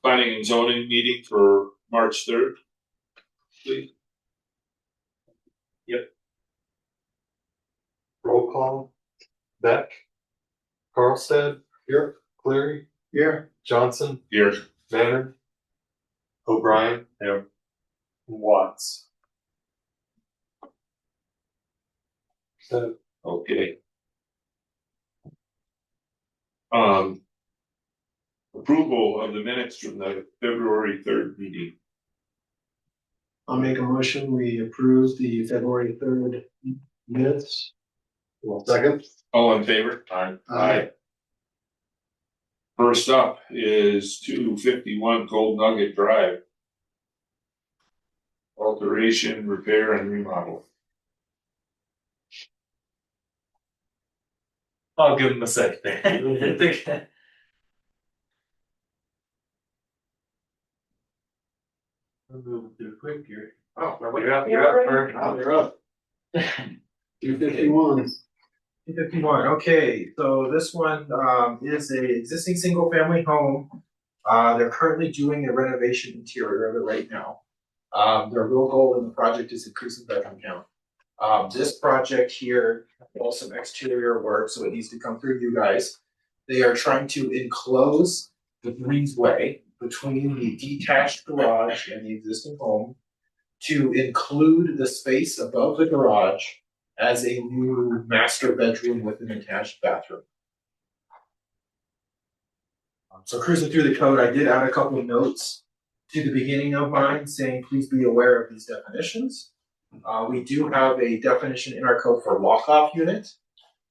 Planning and zoning meeting for March 3rd, please. Roll call. Beck. Carlstead. Here. Cleary. Here. Johnson. Here. Manner. O'Brien. Here. Watts. So, Okay. Approval of the minutes from the February 3rd meeting. I'll make a motion, we approve the February 3rd minutes. well, second. All in favor? Aye. First up is 251 Gold Nugget Drive. Alteration, repair, and remodel. I'll give him a second. I'm moving through quick here. Oh, you're up. You're up. 251. 251. Okay, so this one is a existing single family home. They're currently doing a renovation interior of it right now. Their real goal in the project is increasing bedroom count. This project here involves some exterior work, so it needs to come through you guys. They are trying to enclose the breezeway between the detached garage and the existing home to include the space above the garage as a new master bedroom with an attached bathroom. So cruising through the code, I did add a couple of notes to the beginning of mine saying, please be aware of these definitions. We do have a definition in our code for walk-off unit,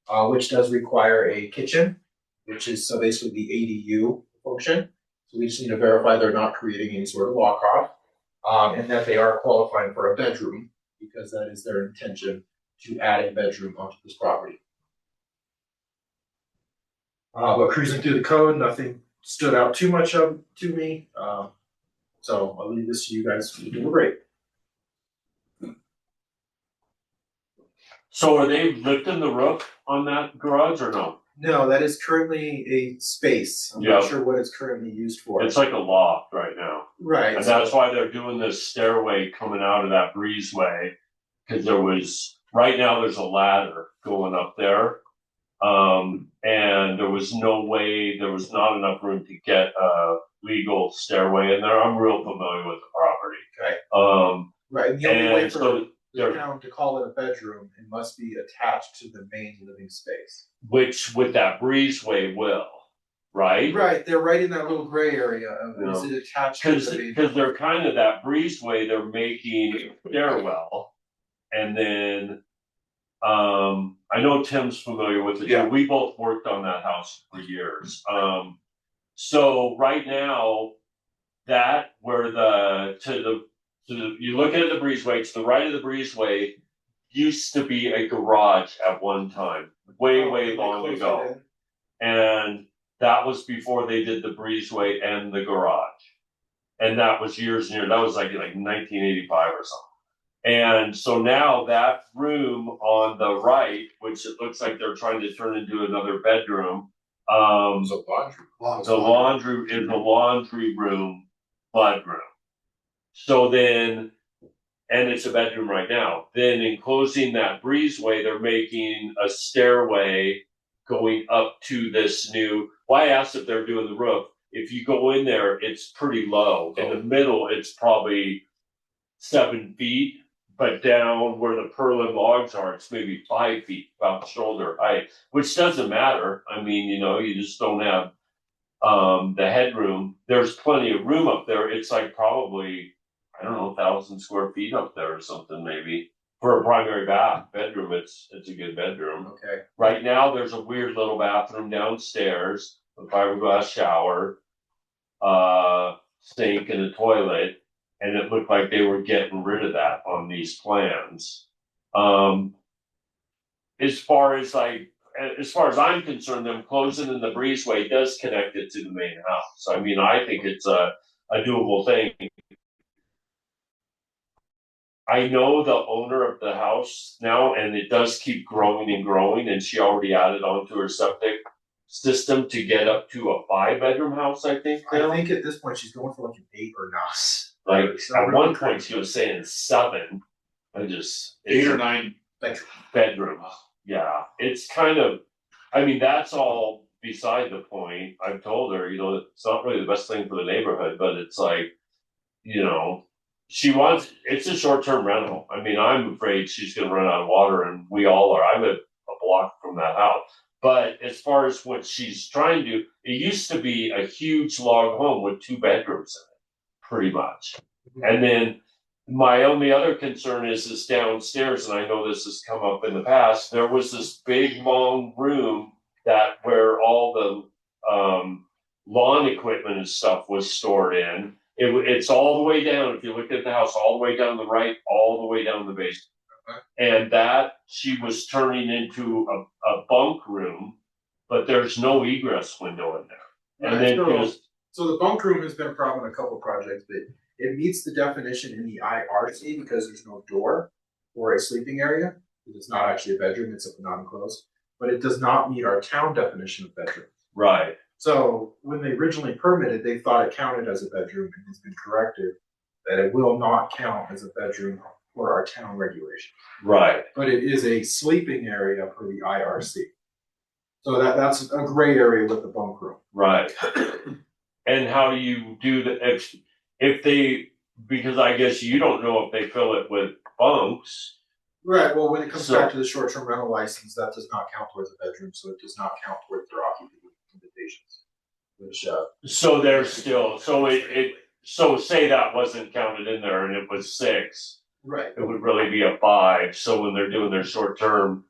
which does require a kitchen, which is so basically the ADU function. So we just need to verify they're not creating any sort of walk-off, and that they are qualifying for a bedroom because that is their intention to add a bedroom onto this property. But cruising through the code, nothing stood out too much to me. So I'll leave this to you guys to deliberate. So are they lifting the roof on that garage or no? No, that is currently a space. I'm not sure what it's currently used for. It's like a loft right now. Right. And that's why they're doing this stairway coming out of that breezeway. Because right now there's a ladder going up there. And there was not enough room to get a legal stairway in there. I'm real familiar with the property. Okay. Right. And the only way for so the town to call it a bedroom, it must be attached to the main living space. Which with that breezeway will, right? Right. They're right in that little gray area of is it attached to the main? Because they're kind of that breezeway, they're making a stairwell. And then I know Tim's familiar with it. Yeah. We both worked on that house for years. So right now, that where you look at the breezeway, to the right of the breezeway used to be a garage at one time, way long ago. And that was before they did the breezeway and the garage. And that was years and years. That was like 1985 or something. And so now that room on the right, which it looks like they're trying to turn into another bedroom, So laundry. is the laundry room, mudroom. So then, and it's a bedroom right now. Then enclosing that breezeway, they're making a stairway going up to this new. Well, I asked if they're doing the roof. If you go in there, it's pretty low. In the middle, it's probably 7 feet. But down where the purlin logs are, it's maybe 5 feet, about shoulder height, which doesn't matter. I mean, you just don't have the headroom. There's plenty of room up there. It's like probably, 1,000 square feet up there or something maybe. For a primary bedroom, it's a good bedroom. Okay. Right now, there's a weird little bathroom downstairs, a fiberglass shower, sink, and a toilet. And it looked like they were getting rid of that on these plans. As far as I'm concerned, them closing in the breezeway does connect it to the main house. I mean, I think it's a doable thing. I know the owner of the house now, and it does keep growing and growing, and she already added onto her septic system to get up to a 5-bedroom house, I think I now. think at this point she's going for like an 8 or 9. Like, So at really one crazy. point she was saying 7. It's 8 or 9. bedrooms. Yeah, it's kind of, I mean, that's all beside the point. I've told her, it's not really the best thing for the neighborhood, but it's like, it's a short-term rental. I mean, I'm afraid she's gonna run out of water, and we all are. I live a block from that house. But as far as what she's trying to do, it used to be a huge log home with 2 bedrooms in it, pretty much. And then my only other concern is downstairs, and I know this has come up in the past, there was this big, long room where all the lawn equipment and stuff was stored in. It's all the way down, if you look at the house, all the way down the right, all the way down the basement. And that she was turning into a bunk room, but there's no egress window in there. And then So the bunk room has been a problem in a couple projects, but it meets the definition in the IRC because there's no door or a sleeping area. It's not actually a bedroom, it's a non-enclosed, but it does not meet our town definition of bedroom. Right. So when they originally permitted, they thought it counted as a bedroom, and it's been corrected that it will not count as a bedroom for our town regulation. Right. But it is a sleeping area for the IRC. So that's a gray area with the bunk room. Right. And how do you do that if they, because I guess you don't know if they fill it with bunks. Right, well, when it comes back to the short-term rental license, that does not count towards a bedroom, so it does not count towards their occupancy limitations. Which, So there's still, so say that wasn't counted in there and it was 6, right, it would really be a 5. So when they're doing their short term,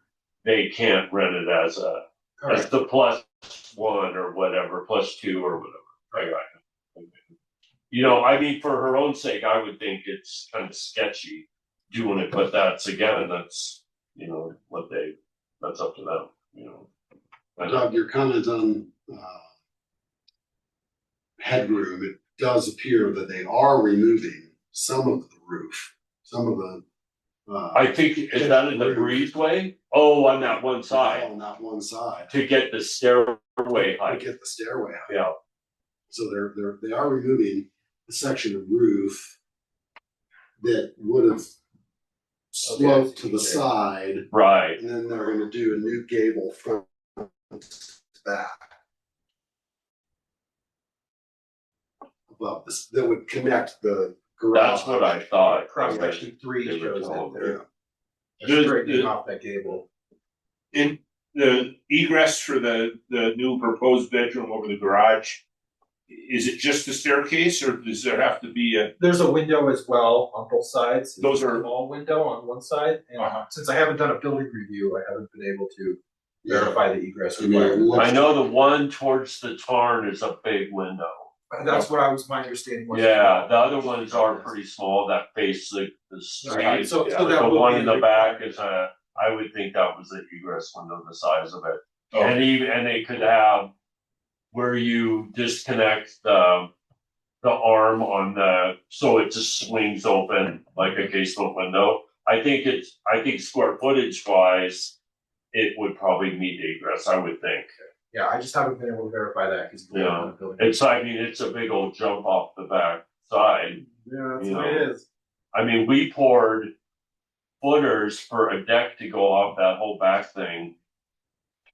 they can't rent it as the +1 or whatever, +2 or whatever. I got it. I mean, for her own sake, I would think it's kind of sketchy doing it, but that's that's up to them, Doug, your comment on headroom, it does appear that they are removing some of the roof, some of the. I think, is that in the breezeway? Oh, on that one side, On that one side. to get the stairway To height. get the stairway height. Yeah, So they are removing a section of roof that would have sloped to the side, right, and then they're gonna do a new gable front to back. Above this, that would connect the garage. that's what I thought. cross section 3 They were shows told, that they're Does straightening the- off that gable. In the egress for the new proposed bedroom over the garage, is it just the staircase or does there have to be There's a window as well on both sides. Those are- a small window on one side, and since I haven't done a building review, I haven't been able to verify the egress I mean, it requirement. looks- I know the one towards the tarn is a big window. That's what my understanding was. Yeah, the other ones are pretty small that face the street. Right, so Yeah, that The will one be in a the back is I would think that was the egress window, the size of it. Oh. And they could have where you disconnect the arm so it just swings open like a casement window. I think square footage wise, it would probably meet egress, I would think. Yeah, I just haven't been able to verify that because Yeah. It's a big old jump off the back side. Yeah, that's you the way know. it is. I mean, we poured footers for a deck to go off that whole back thing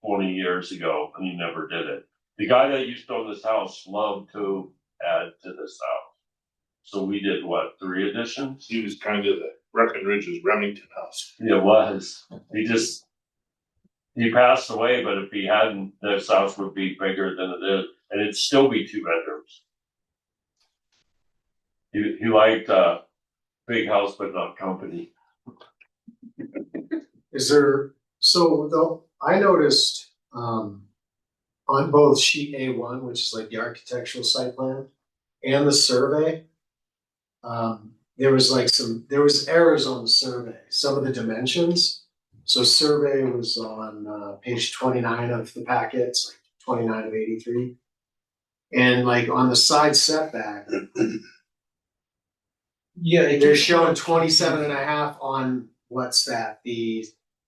20 years ago, and he never did it. The guy that used to own this house loved to add to this house. So we did 3 additions? he was kind of the Breckenridge's Remington house? It was. He passed away, but if he hadn't, this house would be bigger than it is, and it'd still be 2 bedrooms. He liked big house, but not company. Is there, so though, I noticed, on both sheet A1, which is like the architectural site plan, and the survey, there was errors on the survey, some of the dimensions. So survey was on page 29 of the packet, it's like 29 of 83. And like on the side setback, Yeah, they're showing 27 and a half on what's that, the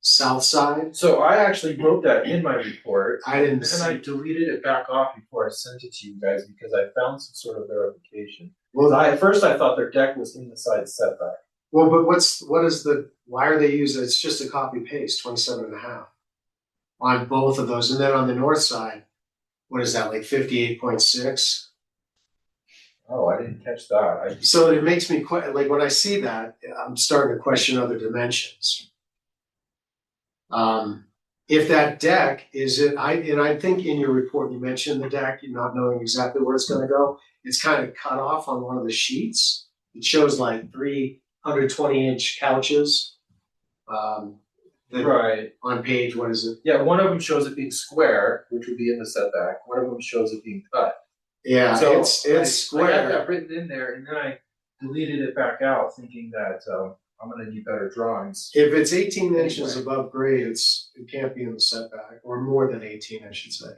south side. So I actually wrote that in my report. I didn't And then I see, deleted it back off before I sent it to you guys because I found some sort of verification. well, At first I thought their deck was in the side setback. well, but why are they using, it's just a copy paste, 27.5 on both of those. And then on the north side, what is that, like 58.6? Oh, I didn't catch that. So it makes me like when I see that, I'm starting to question other dimensions. If that deck is it, I think in your report you mentioned the deck, you're not knowing exactly where it's gonna go. It's kind of cut off on one of the sheets. It shows like 320-inch couches. Right. On page, what is it? Yeah, one of them shows it being square, which would be in the setback. One of them shows it being cut. Yeah, So it's I had square. that written in there, and then I deleted it back out, thinking that I'm gonna need better drawings. If it's 18 inches above grade, it can't be in the setback, or more than 18, I should say.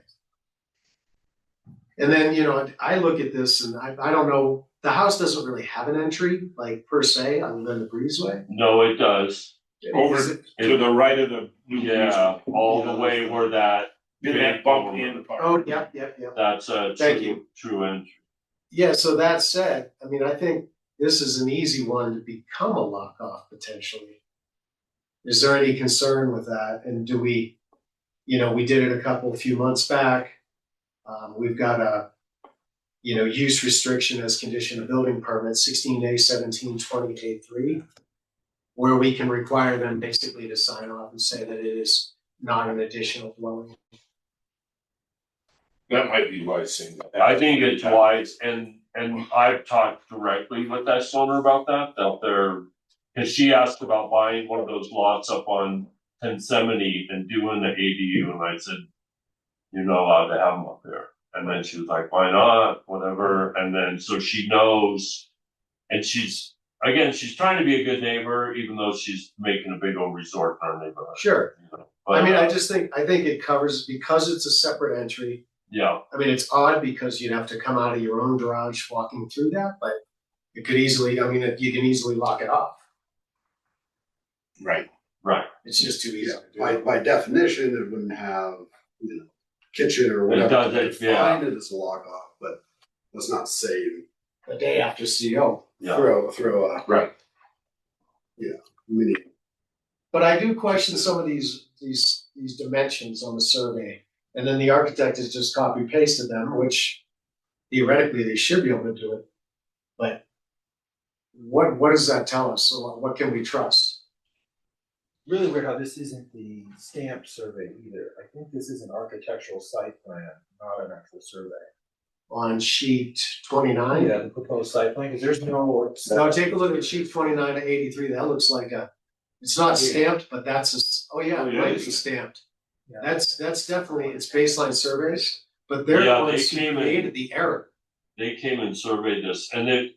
And then, I look at this and I don't know, the house doesn't really have an entry, like per se, other than the breezeway. No, it does. Over Is it- to the right of the new Yeah, breezeway. all the way where that. In that bump in the park. Oh, yep. That's a Thank true entry. Yeah, so that said, I mean, I think this is an easy one to become a lock-off potentially. Is there any concern with that? And do we, we did it a few months back. We've got a, use restriction as condition of building permit, 16A 1720A3, where we can require them basically to sign off and say that it is not an additional dwelling. That might be wise saying that. I think it's wise, and I've talked directly with that owner about that they're, cause she asked about buying one of those lots up on Gethsemane and doing the ADU, and I said, you're not allowed to have them up there. And then she was like, why not, whatever, and then, so she knows, and she's trying to be a good neighbor, even though she's making a big old resort in our neighborhood. Sure. But, I mean, I think it covers, because it's a separate entry. yeah, I mean, it's odd because you'd have to come out of your own garage walking through that, but it could easily, you can easily lock it off. Right. It's just too easy to do. By definition, it wouldn't have, kitchen or whatever. doesn't, yeah. Find it as a lock off, but let's not say The day after CO. Yeah. throw a Right. mini. But I do question some of these dimensions on the survey. And then the architect has just copy pasted them, which theoretically they should be able to do it. But what does that tell us? So what can we trust? Really weird how this isn't the stamped survey either. I think this is an architectural site plan, not an actual survey. On sheet 29? Yeah, the proposed site plan, because there's no. Now take a look at sheet 29 to 83. That looks like it's not stamped, but that's Oh, yeah, right, it's it's stamped. Yeah. That's definitely, it's baseline surveys, but they're the Yeah, they ones who came in. created the error. They came and surveyed this, and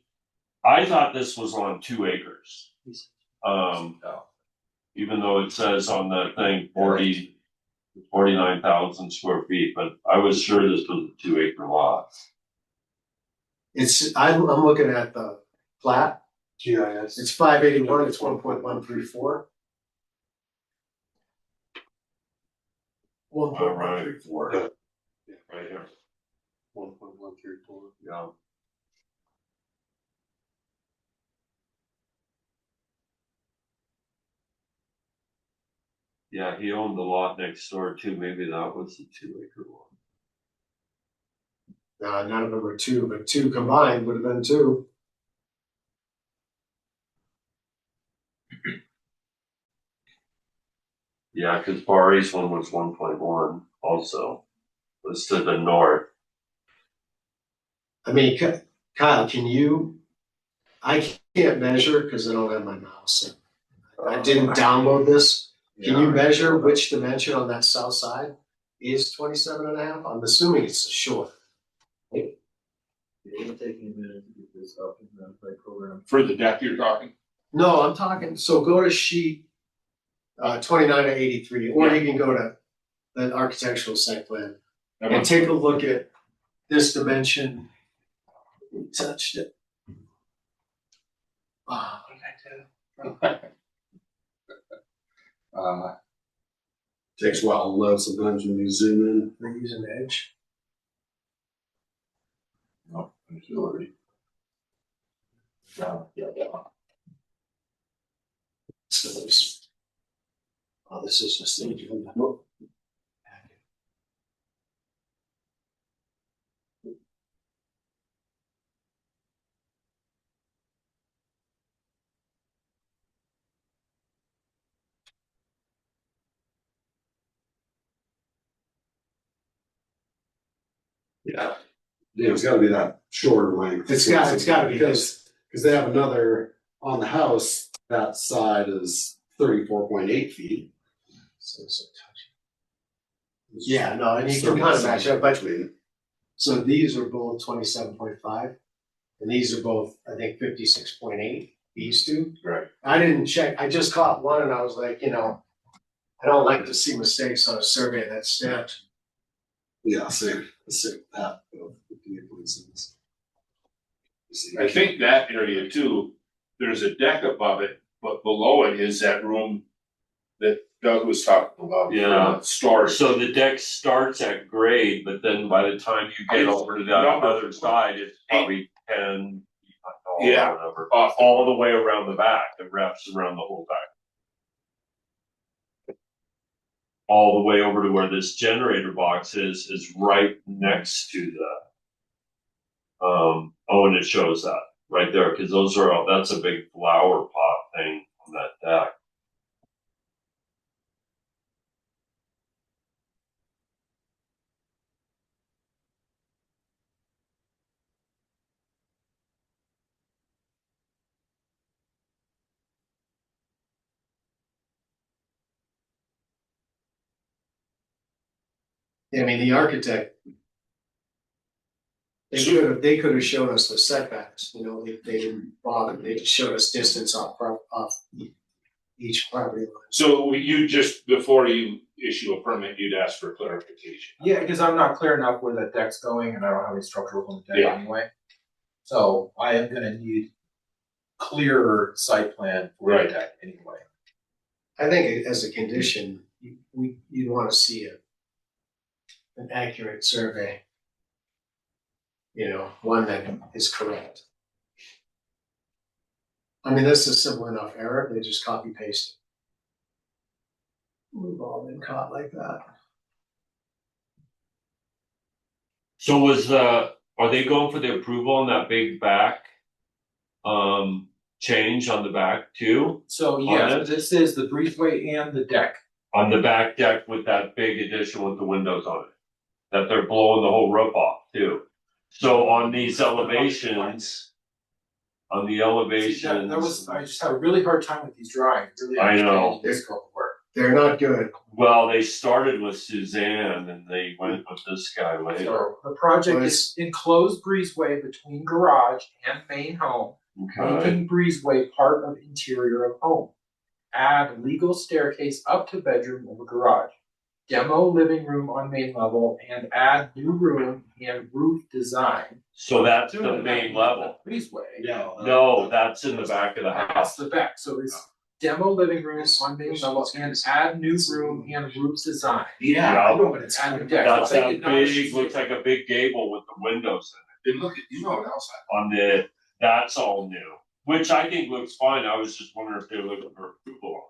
I thought this was on 2 acres. Even though it says on the thing 49,000 square feet, but I was sure this was a 2-acre lot. I'm looking at the plat. GIS. It's 581, it's 1.134. 1.134. Right here. 1.134. Yeah. Yeah, he owned the lot next door too. Maybe that was the 2-acre one. None of them are 2, but 2 combined would have been 2. Yeah, because Barry's one was 1.1 also. It was to the north. I mean, Kyle, I can't measure because I don't have my mouse. I didn't download this. Can you measure which dimension on that south side is 27.5? I'm assuming it's short. It's taking a minute to get this up in the program. For the deck you're talking? No, I'm talking, so go to sheet 29 to 83, or you can go to the architectural site plan and take a look at this dimension. We touched it. What did I do? Takes a while to load sometimes when you zoom in. We're using Edge. No, it's already. So this, oh, this is just the agenda. Yeah. Yeah, it's gotta be that shorter length. It's gotta be because they have another on the house, that side is 34.8 feet. So touchy. Yeah, no, and you can kind of match up, but so these are both 27.5, and these are both, I think, 56.8. These two. Right. I didn't check. I just caught one, and I was like, you know, I don't like to see mistakes on a survey that's stamped. Yeah, same that. 58.6. I think that area too, there's a deck above it, but below it is that room that Doug was talking about. Yeah. Storage. So the deck starts at grade, but then by the time you get over to that Number. other side, it's probably 10 feet tall or Yeah. whatever. Off the- All the way around the back. It wraps around the whole back. All the way over to where this generator box is right next to the. And it shows that right there, because those are all, that's a big flower pot thing on that deck. I mean, the architect. They could have shown us the setbacks, you know, they didn't bother, they just showed us distance off each property line. So you just, before you issue a permit, you'd ask for clarification. Yeah, because I'm not clear enough where that deck's going and I don't have any structural on the deck Yeah. anyway. So I am gonna need clearer site plan for the Right. deck anyway. I think as a condition, you'd wanna see an accurate survey. You know, one that is correct. I mean, this is simple enough error, they just copy paste it. We've all been caught like that. So are they going for the approval on that big back? Change on the back too? So On yeah, it? this is the breezeway and the deck. On the back deck with that big addition with the windows on it? That they're blowing the whole roof off too? So on these elevations, on the See, elevations. that was, I just had a really hard time with these drawings, really I know. understanding this scope of work. They're not good. Well, they started with Suzanne and they went with this guy later. So the project Well, is enclosed breezeway between garage and main home, Okay, making breezeway part of interior of home. Add legal staircase up to bedroom over garage. Demo living room on main level and add new room and roof design. so that's the main level. Breezeway. No, that's in the back of the That's house. the back, so it's demo living room on main level and add new room and roof design. Yeah. I know, but it's add new deck. That's They that did not- big, looks like a big gable with the windows in it. And look, you know what else On the, that's all new, which I think looks fine. I was just wondering if they were looking for approval on it.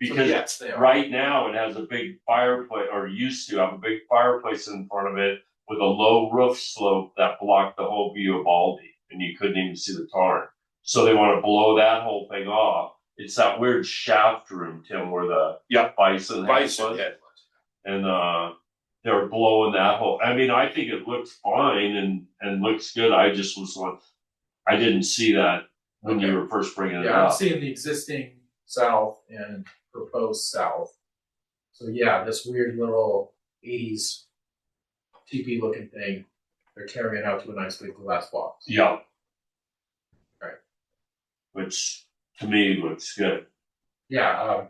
So Because yes, they are. right now it has a big fireplace, or used to have a big fireplace in front of it with a low roof slope that blocked the whole view of Aldi, and you couldn't even see the tarn. So they want to blow that whole thing off. It's that weird shaft room, Tim, where the bison head Bison was. head. And they're blowing that whole. I mean, I think it looks fine and looks good. I just was like, I didn't see that when you were first bringing it Yeah, I'm up. seeing the existing south and proposed south. So yeah, this weird little 80s teepee looking thing, they're tearing it out to a nice big glass box. Yeah. Right. Which to me looks good. Yeah,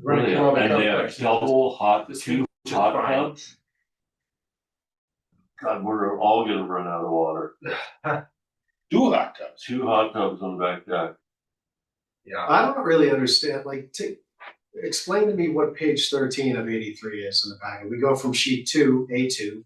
running through all the And they have calculations. double hot, This two is hot fine. tubs. God, we're all gonna run out of water. Do hot tubs. 2 hot tubs on the back deck. Yeah, I don't really understand, like, explain to me what page 13 of 83 is in the packet. We go from sheet 2, A2, to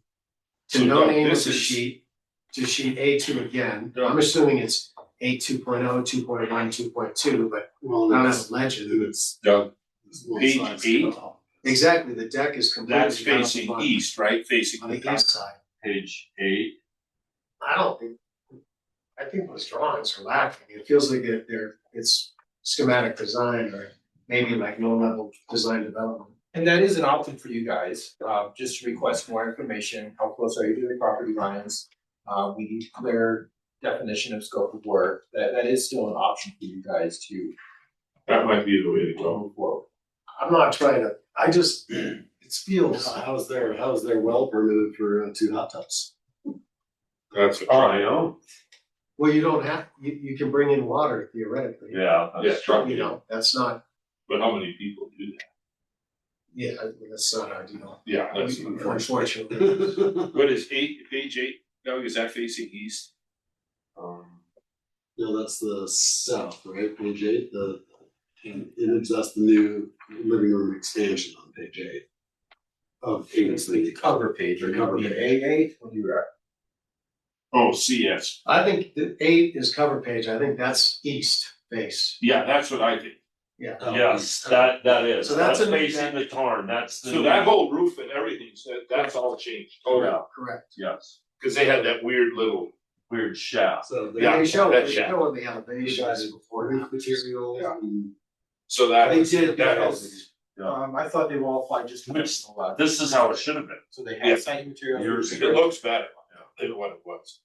So, no Doug, name of this the is- sheet, to sheet A2 again. Doug. I'm assuming it's A 2.0, 2.1, 2.2, but Well, not that's, as a legend. it's. Doug, it's one Page size 8? fits all. Exactly, the deck is completely. that's facing on- east, right? Facing On the the top. east side. Page 8. I don't think, I think those drawings are lacking. It feels like it's schematic design or maybe like low level design development. And that is an option for you guys, just to request more information, how close are you to the property lines? We need clear definition of scope of work, that is still an option for you guys to That might be the way to go. move forward. I'm not trying to, I just, it feels, How's their well permitted for 2 hot tubs? That's a Oh, I know. well, you don't have, you can bring in water theoretically. Yeah. Yeah, That's truck. You know, that's not, But how many people do that? yeah, that's not ideal. Yeah, that's Unfortunately. what is page 8? Doug, is that facing east? No, that's the south, right? Page 8, the image, that's the new living room expansion on page 8. Of It's like the cover page, or Cover maybe an page. A8, when you are. Oh, CS. I think the 8 is cover page. I think that's east face. Yeah, that's what I think. Yeah. Yes, that is. So that's That's a- facing the tarn. That's the. So that whole roof and everything, that's all changed. Yeah. Correct. Yes. Because they had that weird little, Weird shaft. So Yeah, They show that's in the elevations before. roof materials Yeah. and so that They was, did, that yeah. was, I thought they were all applied just to Which- personal lot. This is how it should have been. So they Yeah. have site materials. Years it looks better than what it was.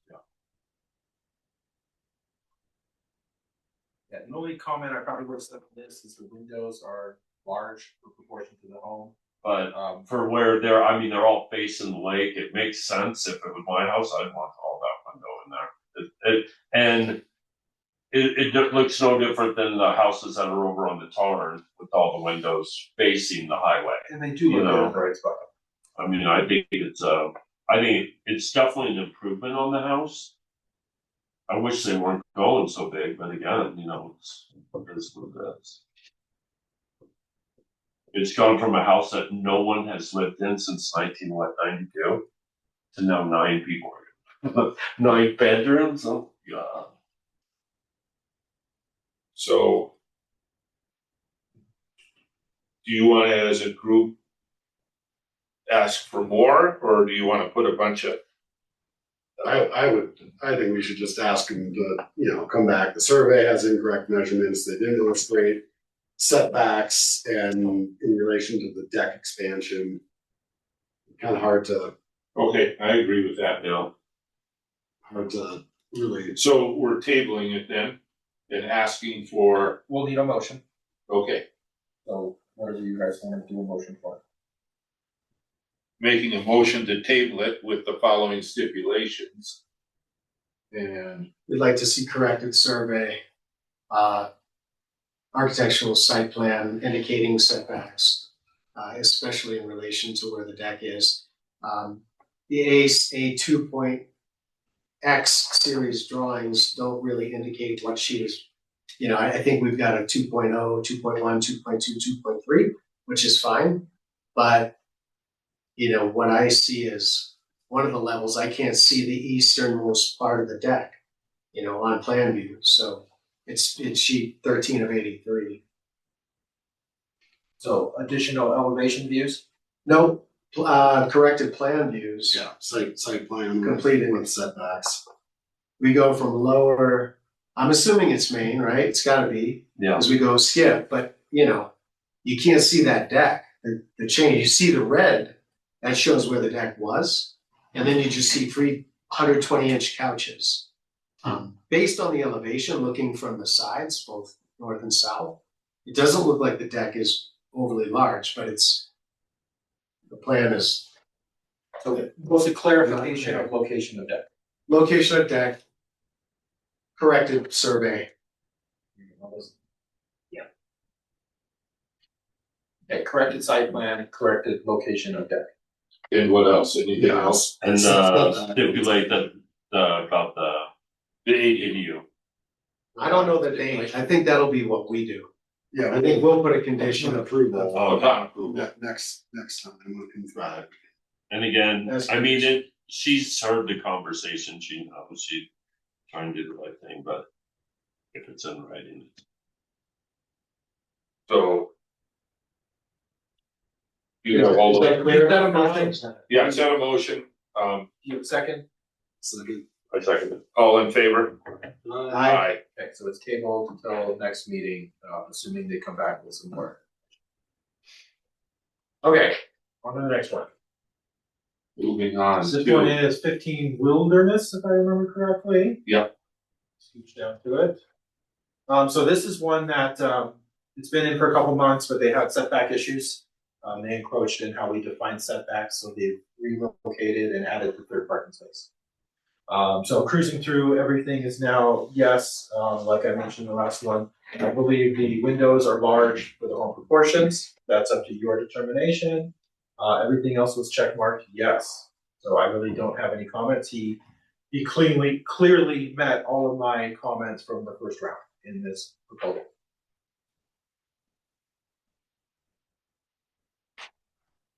Yeah, the only comment I probably would have said on this is the windows are large in proportion to the home. But for where they're, I mean, they're all facing the lake. It makes sense. If it was my house, I'd want all that window in there. It looks no different than the houses that are over on the tarn with all the windows facing the highway. And they do You look know. at a bright spot. I mean, I think it's definitely an improvement on the house. I wish they weren't going so big, but again, you know, it's what it is. It's gone from a house that no one has lived in since 1992 to now 9 people. 9 bedrooms. Oh God. So do you want to, as a group, ask for more, or do you want to put a bunch of, I think we should just ask them to, come back. The survey has incorrect measurements. They didn't illustrate setbacks and in relation to the deck expansion. Kind of hard to okay, I agree with that. really. So we're tabling it then and asking for, We'll need a motion, okay, so whatever you guys want to do a motion for. making a motion to table it with the following stipulations. And We'd like to see corrected survey, architectural site plan indicating setbacks, especially in relation to where the deck is. The A2.X series drawings don't really indicate what she was, I think we've got a 2.0, 2.1, 2.2, 2.3, which is fine. But, what I see is one of the levels, I can't see the easternmost part of the deck, on plan view. So it's sheet 13 of 83. So additional elevation views? No, corrected plan views. Yeah, site plan Completed. with setbacks. We go from lower, I'm assuming it's main, right? It's gotta be, Yeah. as we go skip, but you can't see that deck, the change. You see the red, that shows where the deck was. And then you just see 320-inch couches. Based on the elevation, looking from the sides, both north and south, it doesn't look like the deck is overly large, but the plan is So what's the clarification of location of deck? location of deck, corrected survey. Okay, corrected site plan, corrected location of deck. and what else? Anything else? And stipulate that about the The ADU. ADU. I don't know that I think that'll be what we do. Yeah, I think we'll put a condition of approval. Oh, not approval. Next time, we can try it. And again, That's I mean, she's heard the conversation, she knows, she's trying to do the right thing, but if it's in writing. So. You have all Is that the, clear? Is that a motion? yeah, I said a motion, You have a second? I second it. All in favor? Aye. Okay, so it's tabled until next meeting, assuming they come back with some more. Okay, on to the next one. Moving on This one to, is 15 Wilderness, if I remember correctly. Yep. Scooch down to it. So this is one that, it's been in for a couple months, but they had setback issues. They encroached in how we define setbacks, so they relocated and added the third parking space. So cruising through, everything is now yes, like I mentioned in the last one. I believe the windows are large for the home proportions. That's up to your determination. Everything else was checkmarked yes. So I really don't have any comments. He clearly met all of my comments from the first round in this proposal.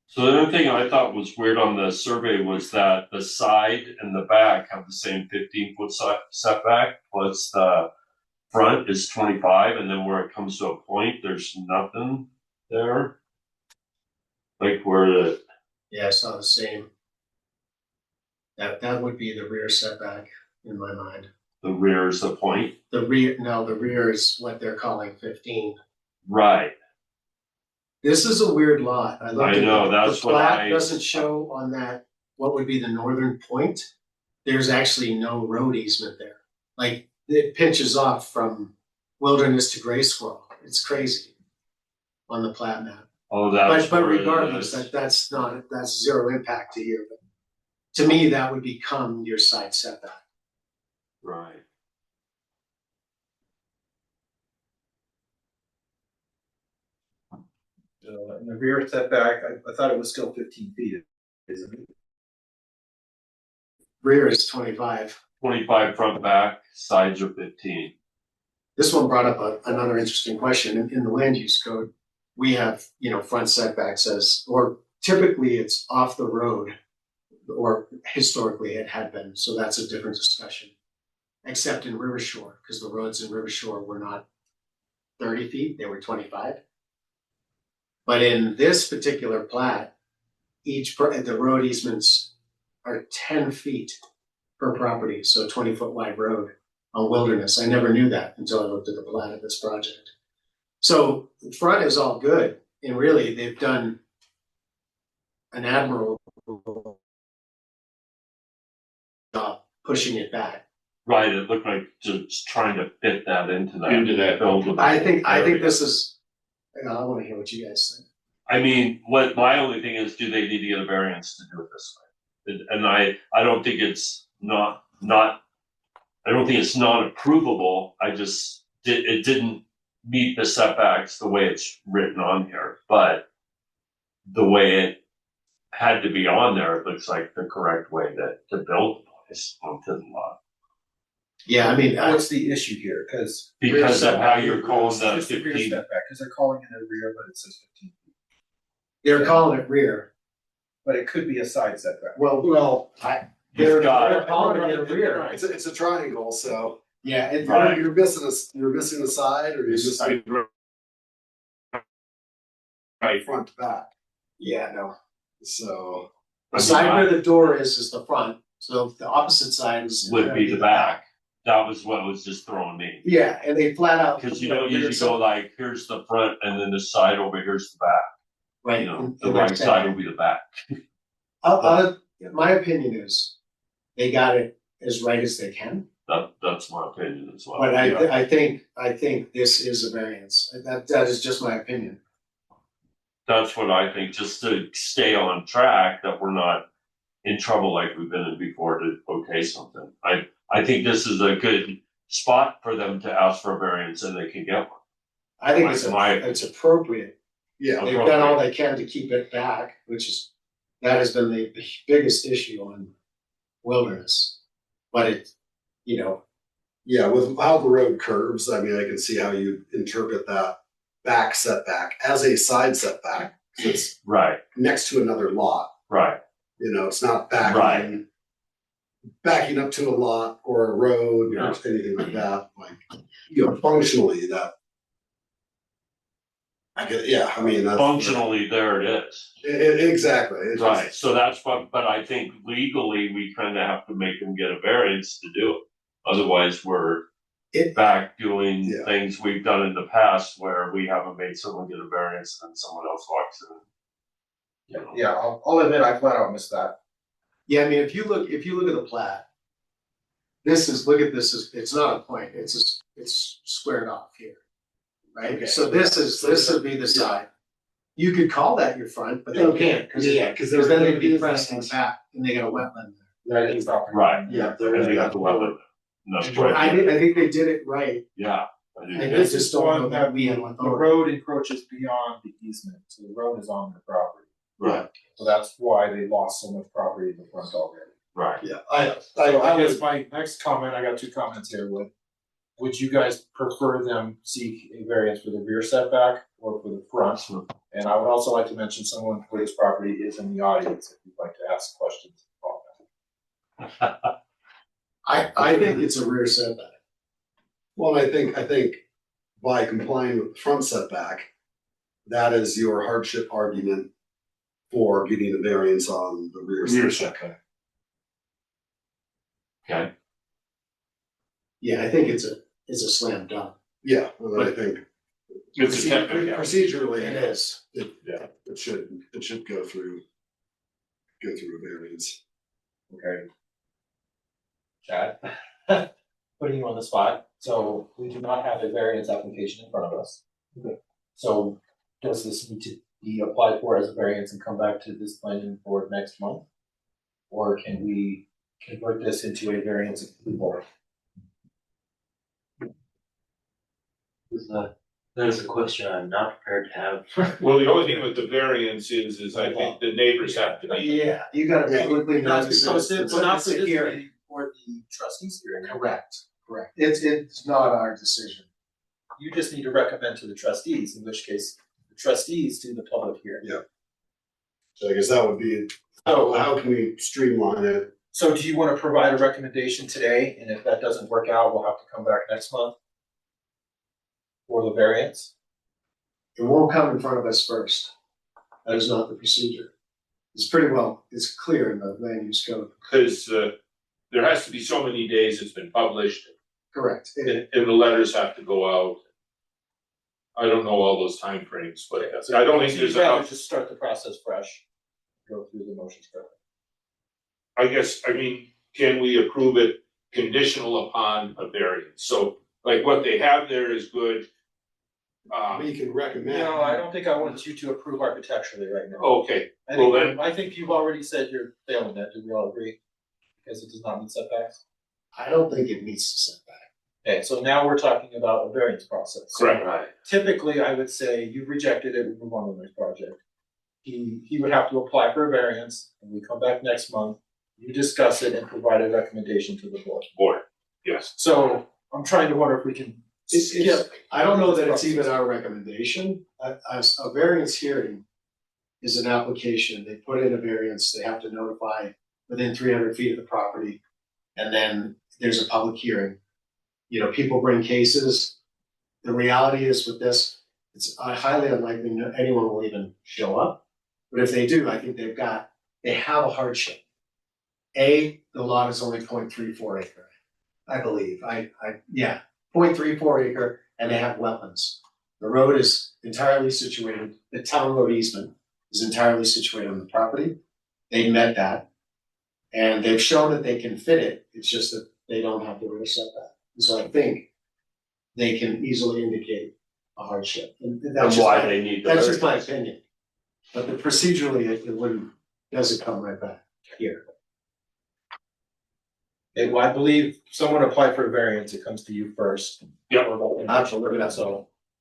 So the other thing I thought was weird on the survey was that the side and the back have the same 15-foot setback, plus the front is 25, and then where it comes to a point, there's nothing there. Like where the, Yeah, I saw the same. That would be the rear setback in my mind. the rear is the point. The rear is what they're calling 15. Right. This is a weird lot. I looked I at know, it. that's The what plat I- doesn't show on that, what would be the northern point. There's actually no road easement there. Like, it pinches off from Wilderness to Gray Squirrel. It's crazy on the plat map. Oh, that's But where it regardless, is. that's zero impact to here. But to me, that would become your side setback. Right. In the rear setback, I thought it was still 15 feet, isn't it? Rear is 25. 25 front back, sides are 15. This one brought up another interesting question. In the land use code, we have, front setbacks or typically it's off the road, or historically it had been, so that's a different discussion. Except in River Shore, because the roads in River Shore were not 30 feet, they were 25. But in this particular plat, the road easements are 10 feet per property, so 20-foot wide road on Wilderness. I never knew that until I looked at the plat of this project. So the front is all good, and really they've done an admirable job pushing it back. Right, it looked like just trying to fit that into that. Into that. I think this is. I want to hear what you guys think. I mean, what my only thing is, do they need to get a variance to do it this way? And I don't think it's not. I don't think it's not approvable. It didn't meet the setbacks the way it's written on here, but the way it had to be on there, it looks like the correct way to build the place onto the lot. Yeah, I mean, What's the issue here? Because Because of how you're calling the just the rear 15. setback, because they're calling it a rear, but it says 15 feet. they're calling it rear. But it could be a side setback. Well, You've got, they're calling it a rear. It's a triangle, so Yeah, Right. you're missing the side, or you're just Right. front to back. yeah, no. So The side where the door is the front, so the opposite side is. would be the back. That was what was just throwing me. Yeah, and they flat out. Because you don't usually go like, here's the front and then the side over here's the back. Right. You know, and- the and right that's side it. will be the back. My opinion is, they got it as right as they can, That's my opinion as well. but I think this is a variance. That is just my opinion. That's what I think, just to stay on track, that we're not in trouble like we've been in before to okay something. I think this is a good spot for them to ask for a variance and they can get one. I think That's it's appropriate. yeah, They've done all they can to keep it back, that has been the biggest issue on Wilderness. But yeah, with how the road curves, I mean, I can see how you interpret that back setback as a side setback, 'cause it's Right, next to another lot. right, You know, it's not backing Right. backing up to a lot or a road Yeah. or anything like that. Like, you know, functionally that. I mean, that's. functionally, there it is. Exactly. It's just- Right, so that's what, but I think legally, we kinda have to make them get a variance to do it. Otherwise, we're It- back doing Yeah. things we've done in the past where we haven't made someone get a variance and someone else walks in. You know? Yeah, I'll admit I flat out missed that. Yeah, I mean, if you look at the plat, look at this, it's not a point, it's squared off here. Right, Okay. so this would be the side. You could call that your front, but they Okay. can't, cause Yeah, 'cause then they'd be there- pressed in the back, and they got a wetland there. That is property. Right, Yeah. and they got the wetland. And that's right. I think they did it right. Yeah. I do And think This just is don't know one that that we have the authority. road encroaches beyond the easement, so the road is on the property. Right, So that's why they lost so much property in the front already. right. Yeah, So I guess my next comment, I got two comments here, would you guys prefer them seek a variance for the rear setback or for the front? And I would also like to mention someone for this property is in the audience, if you'd like to ask questions about that. I think it's a rear setback. well, I think by complying with the front setback, that is your hardship argument for getting a variance on the rear Rear setback. Okay, Yeah, I think it's a slam dunk. Yeah, well, I think It's a technical. procedurally, It is. it should go through a variance. Okay. Chad, putting you on the spot, so we do not have a variance application in front of us. So does this need to be applied for as a variance and come back to this planning board next month? Or can we convert this into a variance approval? That is a question I'm not prepared to have. Well, the only thing with the variance is I think the neighbors have to be. Yeah, you gotta Yeah. publicly Not notice to post it, it. but not It's for a this hearing. meeting, for the trustees hearing. Correct. It's not our decision. You just need to recommend to the trustees, in which case the trustees do the public hearing. So I guess that would be, So, how can we streamline it? so do you wanna provide a recommendation today, and if that doesn't work out, we'll have to come back next month? For the variance? It won't come in front of us first. That is not the procedure. It's clear in the land use code. Because there has to be so many days it's been published, Correct. and the letters have to go out. I don't know all those timeframes, but I don't think So there's you'd rather enough. just start the process fresh, go through the motions correctly. I mean, can we approve it conditional upon a variance? So like what they have there is good. We can recommend. No, I don't think I want you to approve architecturally right now. Okay, I well think, then- I think you've already said you're failing that, do we all agree? Because it does not meet setbacks? I don't think it meets the setback. Okay, so now we're talking about a variance process. So correct, Right, typically, I would say you've rejected it, we move on to the next project. He would have to apply for a variance, and we come back next month, you discuss it and provide a recommendation to the board. board, yes. So I'm trying to wonder if we can skip. I don't know that it's even our recommendation. A variance hearing is an application. They put in a variance, they have to notify within 300 feet of the property. And then there's a public hearing. You know, people bring cases. The reality is with this, it's highly unlikely anyone will even show up. But if they do, I think they have a hardship. The lot is only 0.34 acre, I believe. 0.34 acre, and they have wetlands. The road is entirely situated, the town road easement is entirely situated on the property. They met that. And they've shown that they can fit it, it's just that they don't have the rear setback. So I think they can easily indicate a hardship. And and that's just why my- they need the that's just variance. my opinion. But procedurally, it doesn't come right back here. Okay, well, I believe someone applied for a variance, it comes to you first. Yep. Absolutely.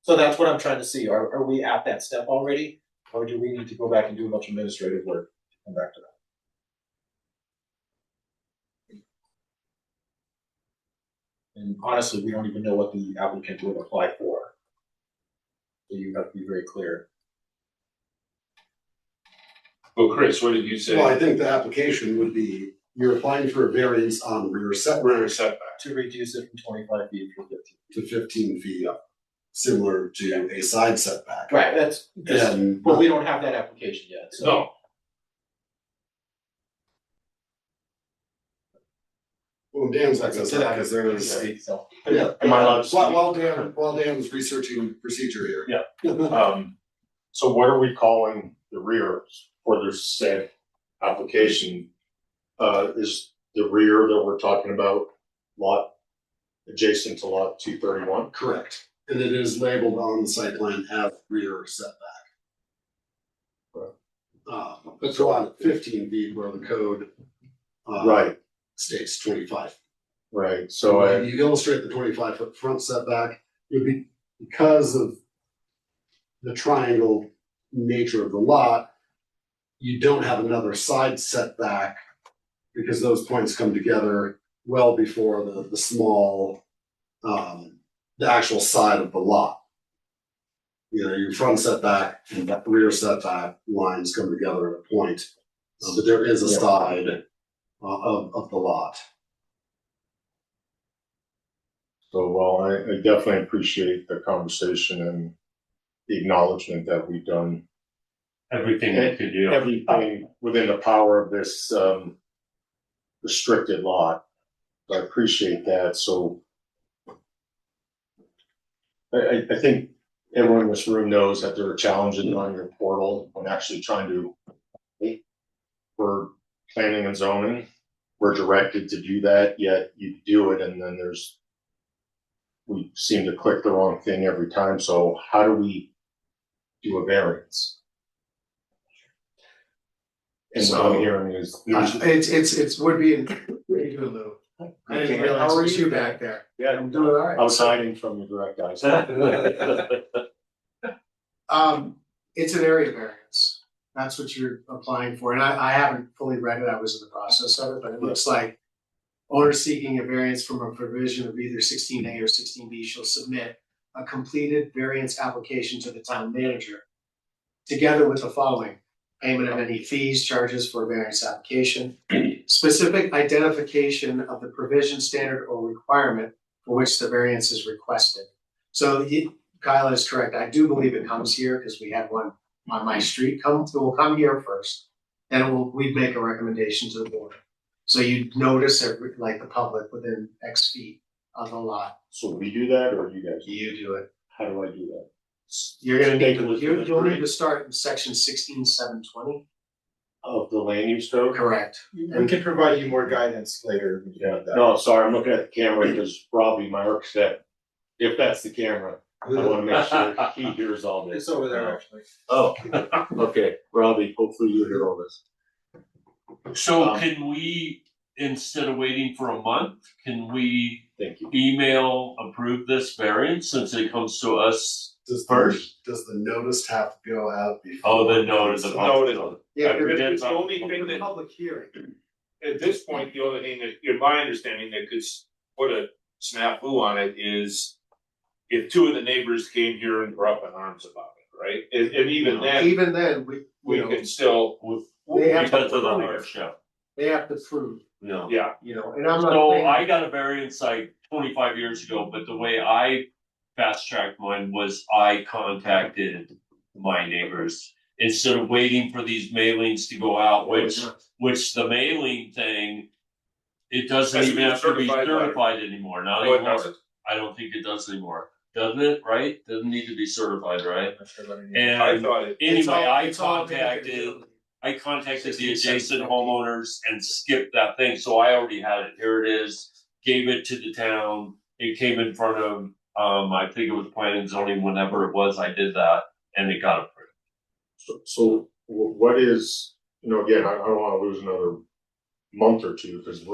So that's what I'm trying to see, are we at that step already? Or do we need to go back and do a bunch of administrative work to come back to that? And honestly, we don't even know what the applicant would apply for. So you have to be very clear. Well, Chris, what did you say? Well, I think the application would be, you're applying for a variance on rear Rear setback setback. To reduce it from 25 feet to 15. to 15 feet, similar to a side setback. Right, that's, And but we don't have that application yet, so. No, well, Dan's not gonna say that because there is, So. yeah. Am I allowed to While Dan's researching procedure here. Yeah. So what are we calling the rear for this said application? Is the rear that we're talking about lot adjacent to lot 231? Correct. And it is labeled on the site plan as rear setback. Let's go on 15 feet where the code Right, states 25. right. So You illustrate the 25-foot front setback, it would be because of the triangle nature of the lot, you don't have another side setback because those points come together well before the small, the actual side of the lot. You know, your front setback and that rear setback lines come together at a point, but there is a side of the lot. So, well, I definitely appreciate the conversation and the acknowledgement that we've done Everything we could do. everything within the power of this restricted lot. I appreciate that. So I think everyone in this room knows that there are challenges on your portal when actually trying to, for planning and zoning, we're directed to do that, yet you do it and then we seem to click the wrong thing every time. So how do we do a variance? And what I'm hearing is. It's would be in, what are you doing, Lou? I didn't realize it was you back there. Yeah, I'm doing all right. I was hiding from the direct eyes. It's an area variance. That's what you're applying for, and I haven't fully read it, I was in the process of it, but it looks like owner seeking a variance from a provision of either 16A or 16B shall submit a completed variance application to the town manager, together with the following: payment of any fees, charges for a variance application, specific identification of the provision, standard, or requirement for which the variance is requested. So Kyla is correct. I do believe it comes here because we had one on my street. It will come here first, then we'd make a recommendation to the board. So you notice like the public within X feet of the lot. So we do that or you guys? You do it. How do I do that? You're gonna need Take a to, look at you'll the need to start in section 16.720. Of the land use code? Correct. We can provide you more guidance later. Yeah, no, sorry, I'm looking at the camera because Robbie, my architect, if that's the camera, I wanna make sure he hears all this. It's over there, actually. Oh, okay, Robbie, hopefully you hear all this. So can we, instead of waiting for a month, can we Thank you. email approve this variance since it comes to us Does first? Does the notice have to go out before? Oh, the notice of. Yeah, it's the only thing that, public hearing. at this point, the only thing that, in my understanding, that could put a snafu on it is if two of the neighbors came here and were up in arms about it, right? And even then, we you know, can still, They have Because of the prove it. hardship, They have to prove, no. yeah. you know, and I'm not So saying. I got a variance like 25 years ago, but the way I fast tracked mine was I contacted my neighbors. Instead of waiting for these mailings to go out, which the mailing thing, it doesn't Has to even be have to be certified letter. certified anymore, not No, it anymore. doesn't. I don't think it does anymore. Doesn't it, right? Doesn't need to be certified, right? I And thought it, anyway, It's all I contacted the 16, adjacent 17. homeowners and skipped that thing, so I already had it, here it is, gave it to the town, it came in front of, I think it was planning and zoning, whenever it was, I did that, and it got approved. So what is, again, I don't wanna lose another month or two, because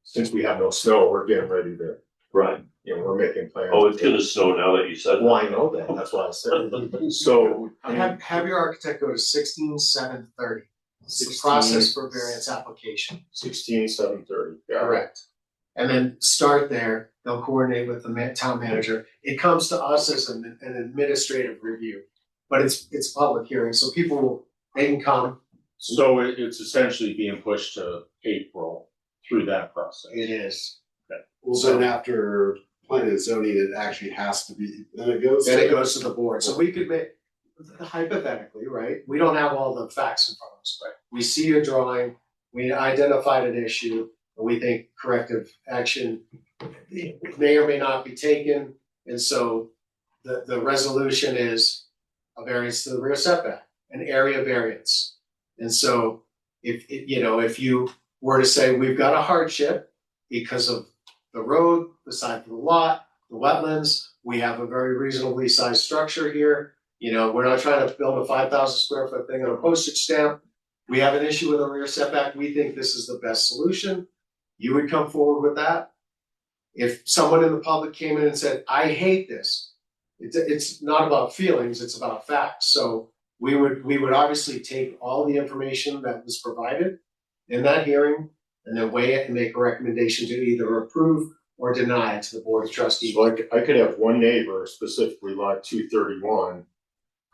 since we have no snow, we're getting ready to, Right. we're making plans. Oh, it's gonna snow now that you said Well, that. I know that, that's why I said it. So, Have your architect go to 16.730. It's the 16. process for variance application. 16, 7:30. Correct. And then start there, they'll coordinate with the town manager. It comes to us as an administrative review, but it's a public hearing, so they can come. So it's essentially being pushed to April through that process. It is. Well, then after planning and zoning, it actually has to be, then it goes. Then it goes to the board, so we could make, hypothetically, right, we don't have all the facts in front of us, right? We see a drawing, we identified an issue, and we think corrective action may or may not be taken, and so the resolution is a variance to the rear setback, an area variance. And so if you were to say, we've got a hardship because of the road, the side of the lot, the wetlands, we have a very reasonably sized structure here. We're not trying to build a 5,000 square foot thing on a postage stamp. We have an issue with a rear setback. We think this is the best solution. You would come forward with that. If someone in the public came in and said, I hate this, it's not about feelings, it's about facts. So we would obviously take all the information that was provided in that hearing and then weigh it and make a recommendation to either approve or deny it to the board of trustees. So I could have one neighbor, specifically lot 231,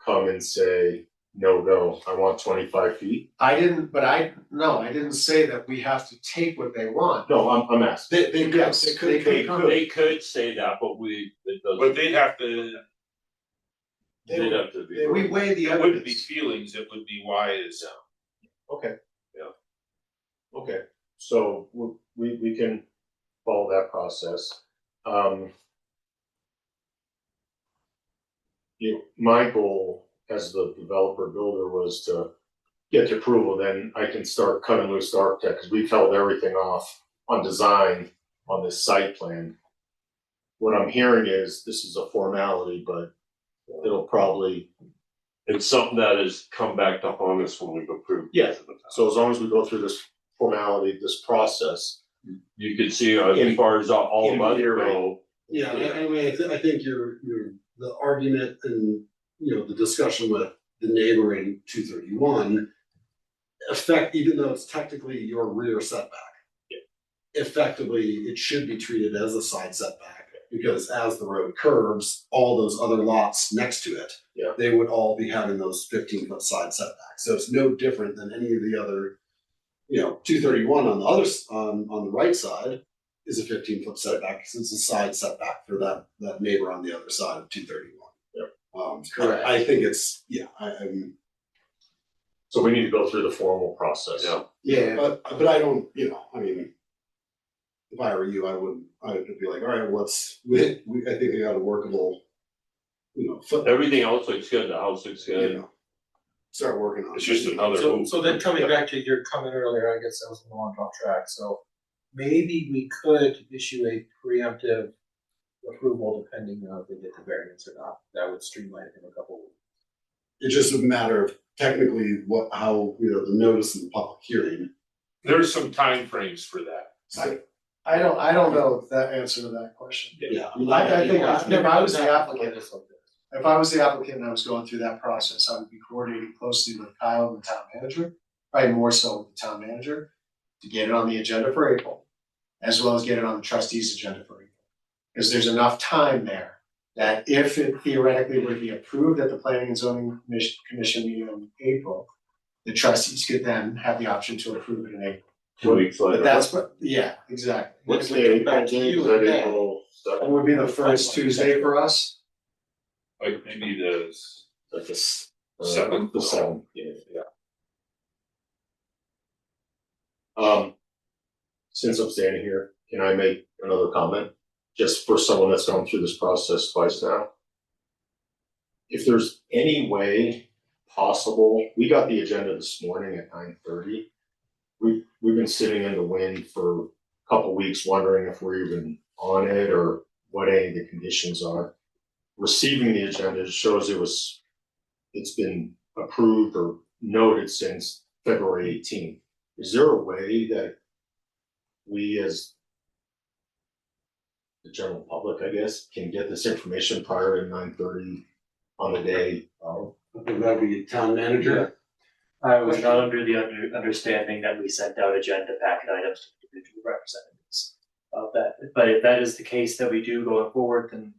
come and say, no, I want 25 feet. I didn't say that we have to take what they want. No, I'm asking. They could say that, but it doesn't. But they'd have to, They'd have to be. We weigh the it wouldn't be evidence. feelings, it would be why is. Okay. Yeah. Okay, so we can follow that process. My goal as the developer builder was to get the approval, then I can start cutting loose the architect, because we've held everything off on design on this site plan. What I'm hearing is this is a formality, but it'll probably, It's something that has come back to haunt us when we've approved. Yeah. this in the past. so as long as we go through this formality, this process. You can see as far as all of us go, Yeah, I think the argument and, the discussion with the neighboring 231 even though it's technically your rear setback. Effectively, it should be treated as a side setback, because as the road curves, all those other lots next to it, Yeah. they would all be having those 15-foot side setbacks. So it's no different than any of the other, 231 on the on the right side is a 15-foot setback, because it's a side setback for that neighbor on the other side of 231. Correct. I think it's, So we need to go through the formal process. yeah. Yeah, but I don't, if I were you, I would be like, all right, I think we got a workable, foot. Everything else looks good, the house looks good. Start working on it. It's just another move. So then coming back to your comment earlier, I guess I was on the wrong track, so maybe we could issue a preemptive approval depending on if they get the variance or not. That would streamline it in a couple of weeks. It's just a matter of technically how the notice in the public hearing. There's some timeframes for that. I don't know the answer to that question. Yeah. I think if I was the applicant, if I was the applicant and I was going through that process, I would be coordinating closely with Kyle and the town manager, probably more so with the town manager, to get it on the agenda for April, as well as get it on the trustees' agenda for April. Because there's enough time there that if it theoretically were to be approved at the Planning and Zoning Commission meeting in April, the trustees could then have the option to approve it in April. 2 weeks later. But that's exactly. What's If we the come back April to date? you Is that in May, April It 2nd? would be the first Tuesday for us. Like maybe the Like this. Seventh? The 7th, yeah. Since I'm standing here, can I make another comment? Just for someone that's gone through this process twice now. If there's any way possible, we got the agenda this morning at 9:30. We've been sitting in the wind for a couple weeks wondering if we're even on it or what any of the conditions are. Receiving the agenda shows it's been approved or noted since February 18th. Is there a way that we as the general public, I guess, can get this information prior to 9:30 on the day of? I think that'd be town manager. I was not under the understanding that we sent out agenda packet items to individual representatives of that. But if that is the case that we do going forward, then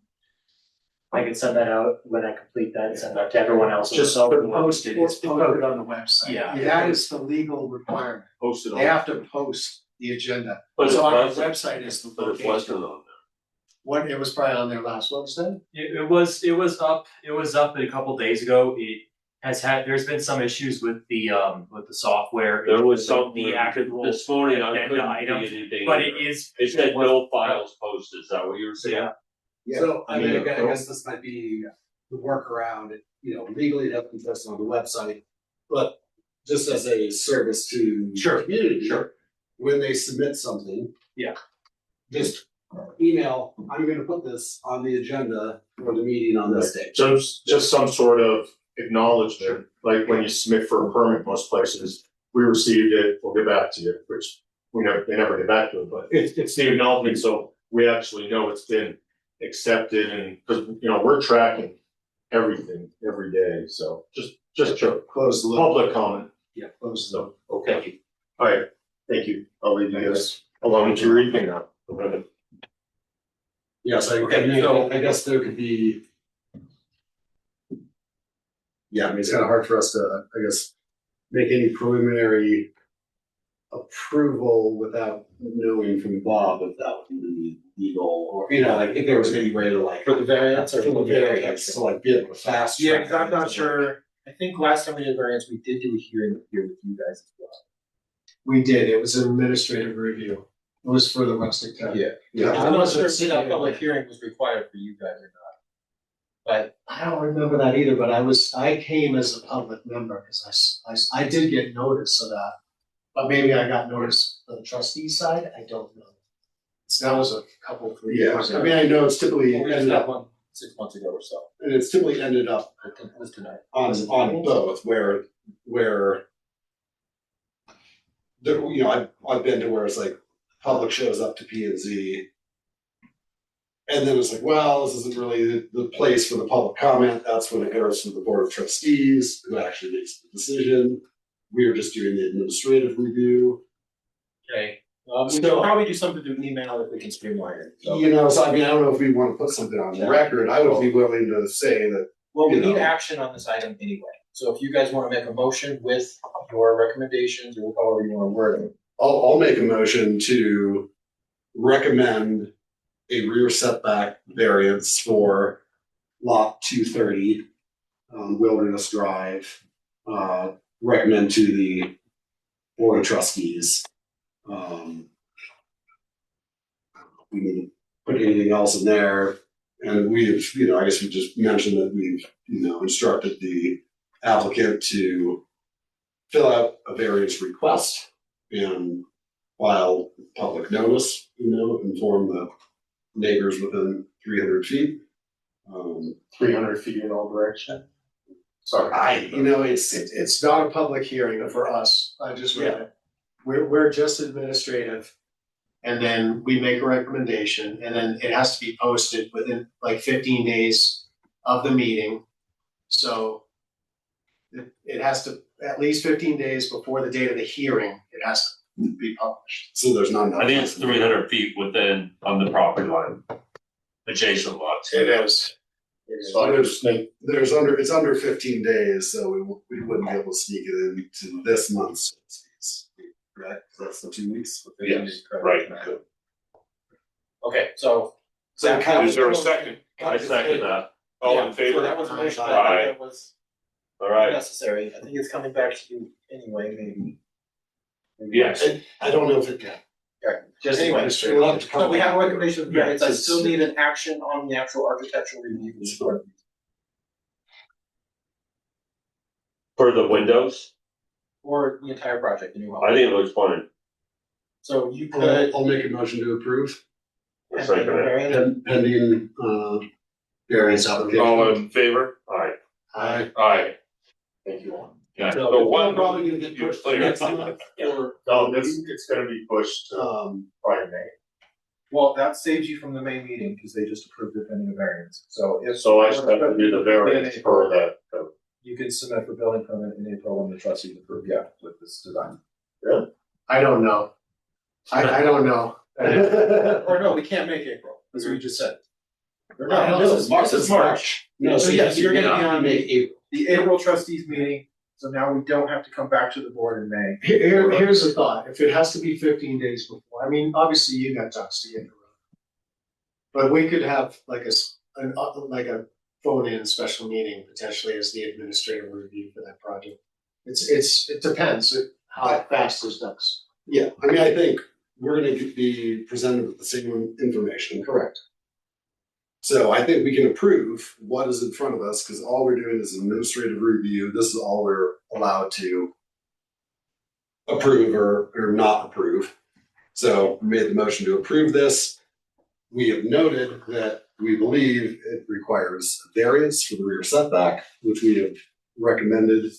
I can send that out when I complete that and send that to everyone else. Just So post it, it's posted on the website. Yeah. That is the legal requirement. Posted They have to post the agenda. But So it on our wasn't- website is the But it location. wasn't on What, it was probably on there last Wednesday? it was up a couple days ago. There's been some issues with the software. there. There was some, the actual this morning I agenda couldn't item, see anything. but it is. It said no files posted, is that what you were saying? Yeah. So, I mean, again, I guess this might be the workaround, legally it has to be posted on the website, but just as a service to the community. When they submit something. Yeah. Just email, I'm gonna put this on the agenda for the meeting on this day. Just some sort of acknowledgement, like when you submit for a permit, most places, we received it, we'll get back to you, which they never get back to it, but it's the acknowledgement, so we actually know it's been accepted and, cause we're tracking everything every day, so just Close the loop. public comment. Yeah, close the loop. So, okay. All right, thank you. I'll leave you guys alone to your evening now. Yes, I guess there could be. Yeah, I mean, it's kind of hard for us to, I guess, make any preliminary approval without knowing from Bob if that would be legal or, like if there was any way to like. For the variance or For the variance, to like be able to fast track. Yeah, because I'm not sure, I think last time we did variance, we did do a hearing here with you guys as well. We did, it was an administrative review. It was for the rustic town. Yeah. I'm not sure if that public hearing was required for you guys or not. But I don't remember that either, but I came as a public member, because I did get notice of that. But maybe I got notice on the trustee side, I don't know. So that was a couple, 3 Yeah, years ago. I mean, I know it's typically we just ended got up, one 6 months ago or so. and it's typically ended up I think it was tonight. on both where I've been to where it's like public shows up to P and Z. And then it's like, well, this isn't really the place for the public comment. That's when it goes to the board of trustees who actually makes the decision. We are just doing the administrative review. Okay. We So- can probably do something through email if we can streamline it. So. So I mean, I don't know if we want to put something on the record. I would be willing to say that, Well, we you need know. action on this item anyway. So if you guys want to make a motion with your recommendations or however you want to word it. I'll make a motion to recommend a rear setback variance for lot 230, Wilderness Drive. Recommend to the board of trustees. We need to put anything else in there, and we've, I guess we just mentioned that we've, instructed the applicant to fill out a variance request and file public notice, inform the neighbors within 300 feet. 300 feet in all direction. Sorry. It's not a public hearing for us, I just read it. We're just administrative. And then we make a recommendation, and then it has to be posted within like 15 days of the meeting. So it has to, at least 15 days before the date of the hearing, it has to be published. So there's not enough. I think it's 300 feet within, on the property line, adjacent lots. It is. So I just think, It's under 15 days, so we wouldn't be able to sneak it into this month's fees, correct? That's the 2 weeks. Yes, right. Okay, so. So kind Is there a second? I second that. All in So favor? that was a motion Aye. that was All right. necessary. I think it's coming back to you anyway, maybe. Yes. I don't know if it can. Just Anyway, administrative. We'll have to come So we have a back. recommendation of variance. I still need an action on the actual architectural review. For the windows, Or the entire project, the new home. I think it looks fine. So you could. I'll make a motion to approve I second it. pending variance application. All in favor? All right. Aye. thank you all. Yeah, So so it's one, probably gonna get you're pushed clear. next month or, No, it's gonna be pushed to Friday night. well, that saves you from the May meeting because they just approved it pending a variance. So if. So I should have to do the variance for that. You can submit for building permit in April when the trustees approve, yeah, with this design. I don't know. I don't know. Or no, we can't make April, that's what you just said. Or no, this is March. No, So yes, you're gonna be yeah, on May, April. the April trustees meeting, so now we don't have to come back to the board in May. Here's the thought, if it has to be 15 days before, I mean, obviously you got ducks to get in a row. But we could have like like a phone-in special meeting potentially as the administrative review for that project. It depends how fast those ducks. Yeah, I mean, I think we're gonna be presented with the same information. Correct. So I think we can approve what is in front of us, because all we're doing is an administrative review. This is all we're allowed to approve or not approve. So we made the motion to approve this. We have noted that we believe it requires a variance for the rear setback, which we have recommended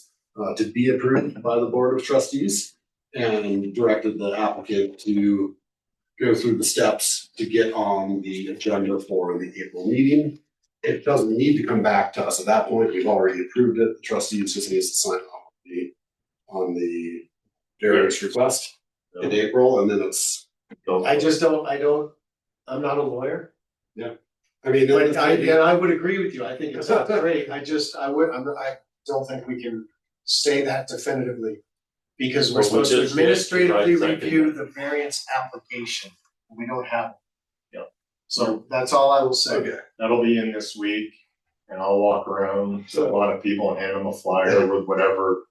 to be approved by the Board of Trustees, and directed the applicant to go through the steps to get on the agenda for the April meeting. It doesn't need to come back to us at that point. We've already approved it. The trustees just needs to sign off on the variance request in April, and then it's. I'm not a lawyer, I mean, but I would agree with you, I think it sounds great, I don't think we can say that definitively. Because we're Well, we supposed to just did, administratively right, second. review the variance application, we don't have. it. Yeah. So that's all I will say. Okay. That'll be in this week, and I'll walk around to a lot of people and hand them a flyer with whatever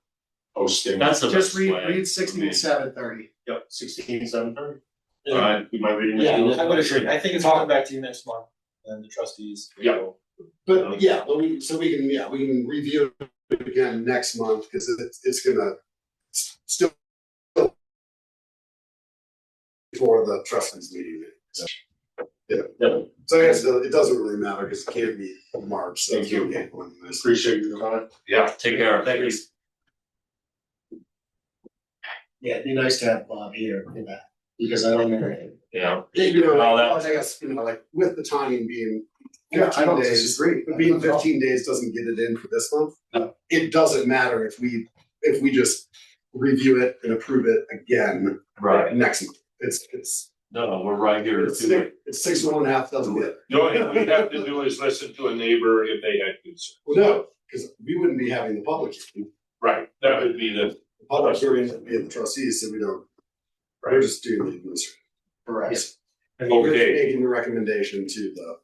posting. That's the Just best read way. 16:7:30. Yep, 16:7:30. Yeah. Be my reading. Yeah, material. I would agree. I think it's coming back to you next month, and the trustees. Yeah. But yeah, but we can review it again next month, because it's gonna still for the trustees meeting. Yeah. So I guess it doesn't really matter, because it can't be March. So Thank you. okay. Appreciate your time. Yeah. Take care. Thank you. Yeah, it'd be nice to have Bob here for that, because I don't know. Yeah. You know, Well, I guess, like with the timing being Yeah, I 15 don't days, disagree. being 15 days doesn't get it in for this month. No. It doesn't matter if we just review it and approve it again Right. next month. It's No, we're right here to do it. it's 6.5 doesn't get it. The only thing we'd have to do is listen to a neighbor if they had concerns. Well, no, because we wouldn't be having the public hearing. Right, that would be the, The public hearing would be at the trustees, so we don't. We're just doing the administrative. Correct. We're okay, making the recommendation to the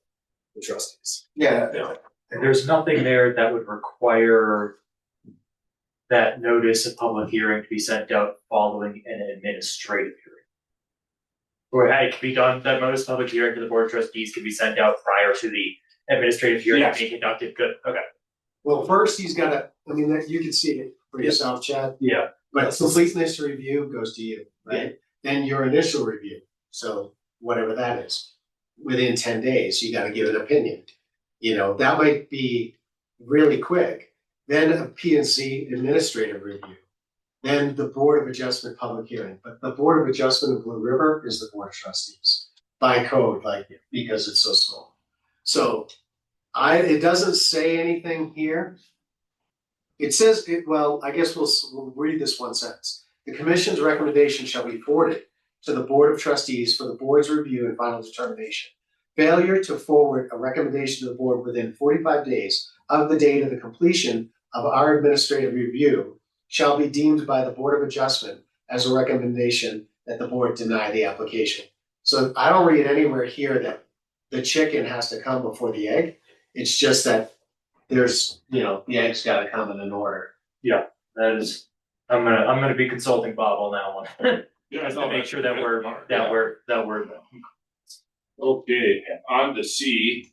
trustees. Yeah, There's nothing there that would require that notice of public hearing to be sent out following an administrative hearing. Or it could be done, that notice of public hearing to the board of trustees could be sent out prior to the administrative hearing Yes. being conducted, good, okay. well, first he's gotta, I mean, you can see it for yourself, Chad, Yeah. but completeness review goes to you, right? Then your initial review, so whatever that is, within 10 days, you gotta give an opinion. You know, that might be really quick, then a PNC administrative review. Then the Board of Adjustment public hearing, but the Board of Adjustment of Blue River is the Board of Trustees by code, like, because it's so small. So it doesn't say anything here. It says, well, I guess we'll read this one sentence. The commission's recommendation shall be forwarded to the Board of Trustees for the board's review and final determination. Failure to forward a recommendation to the board within 45 days of the date of the completion of our administrative review shall be deemed by the Board of Adjustment as a recommendation that the board deny the application. So I don't read anywhere here that the chicken has to come before the egg. It's just that there's, the egg's gotta come in an order. That is, I'm gonna be consulting Bob on that one. yeah, Just no, to make that's sure a that good we're, part, that yeah. we're. Okay, on to C.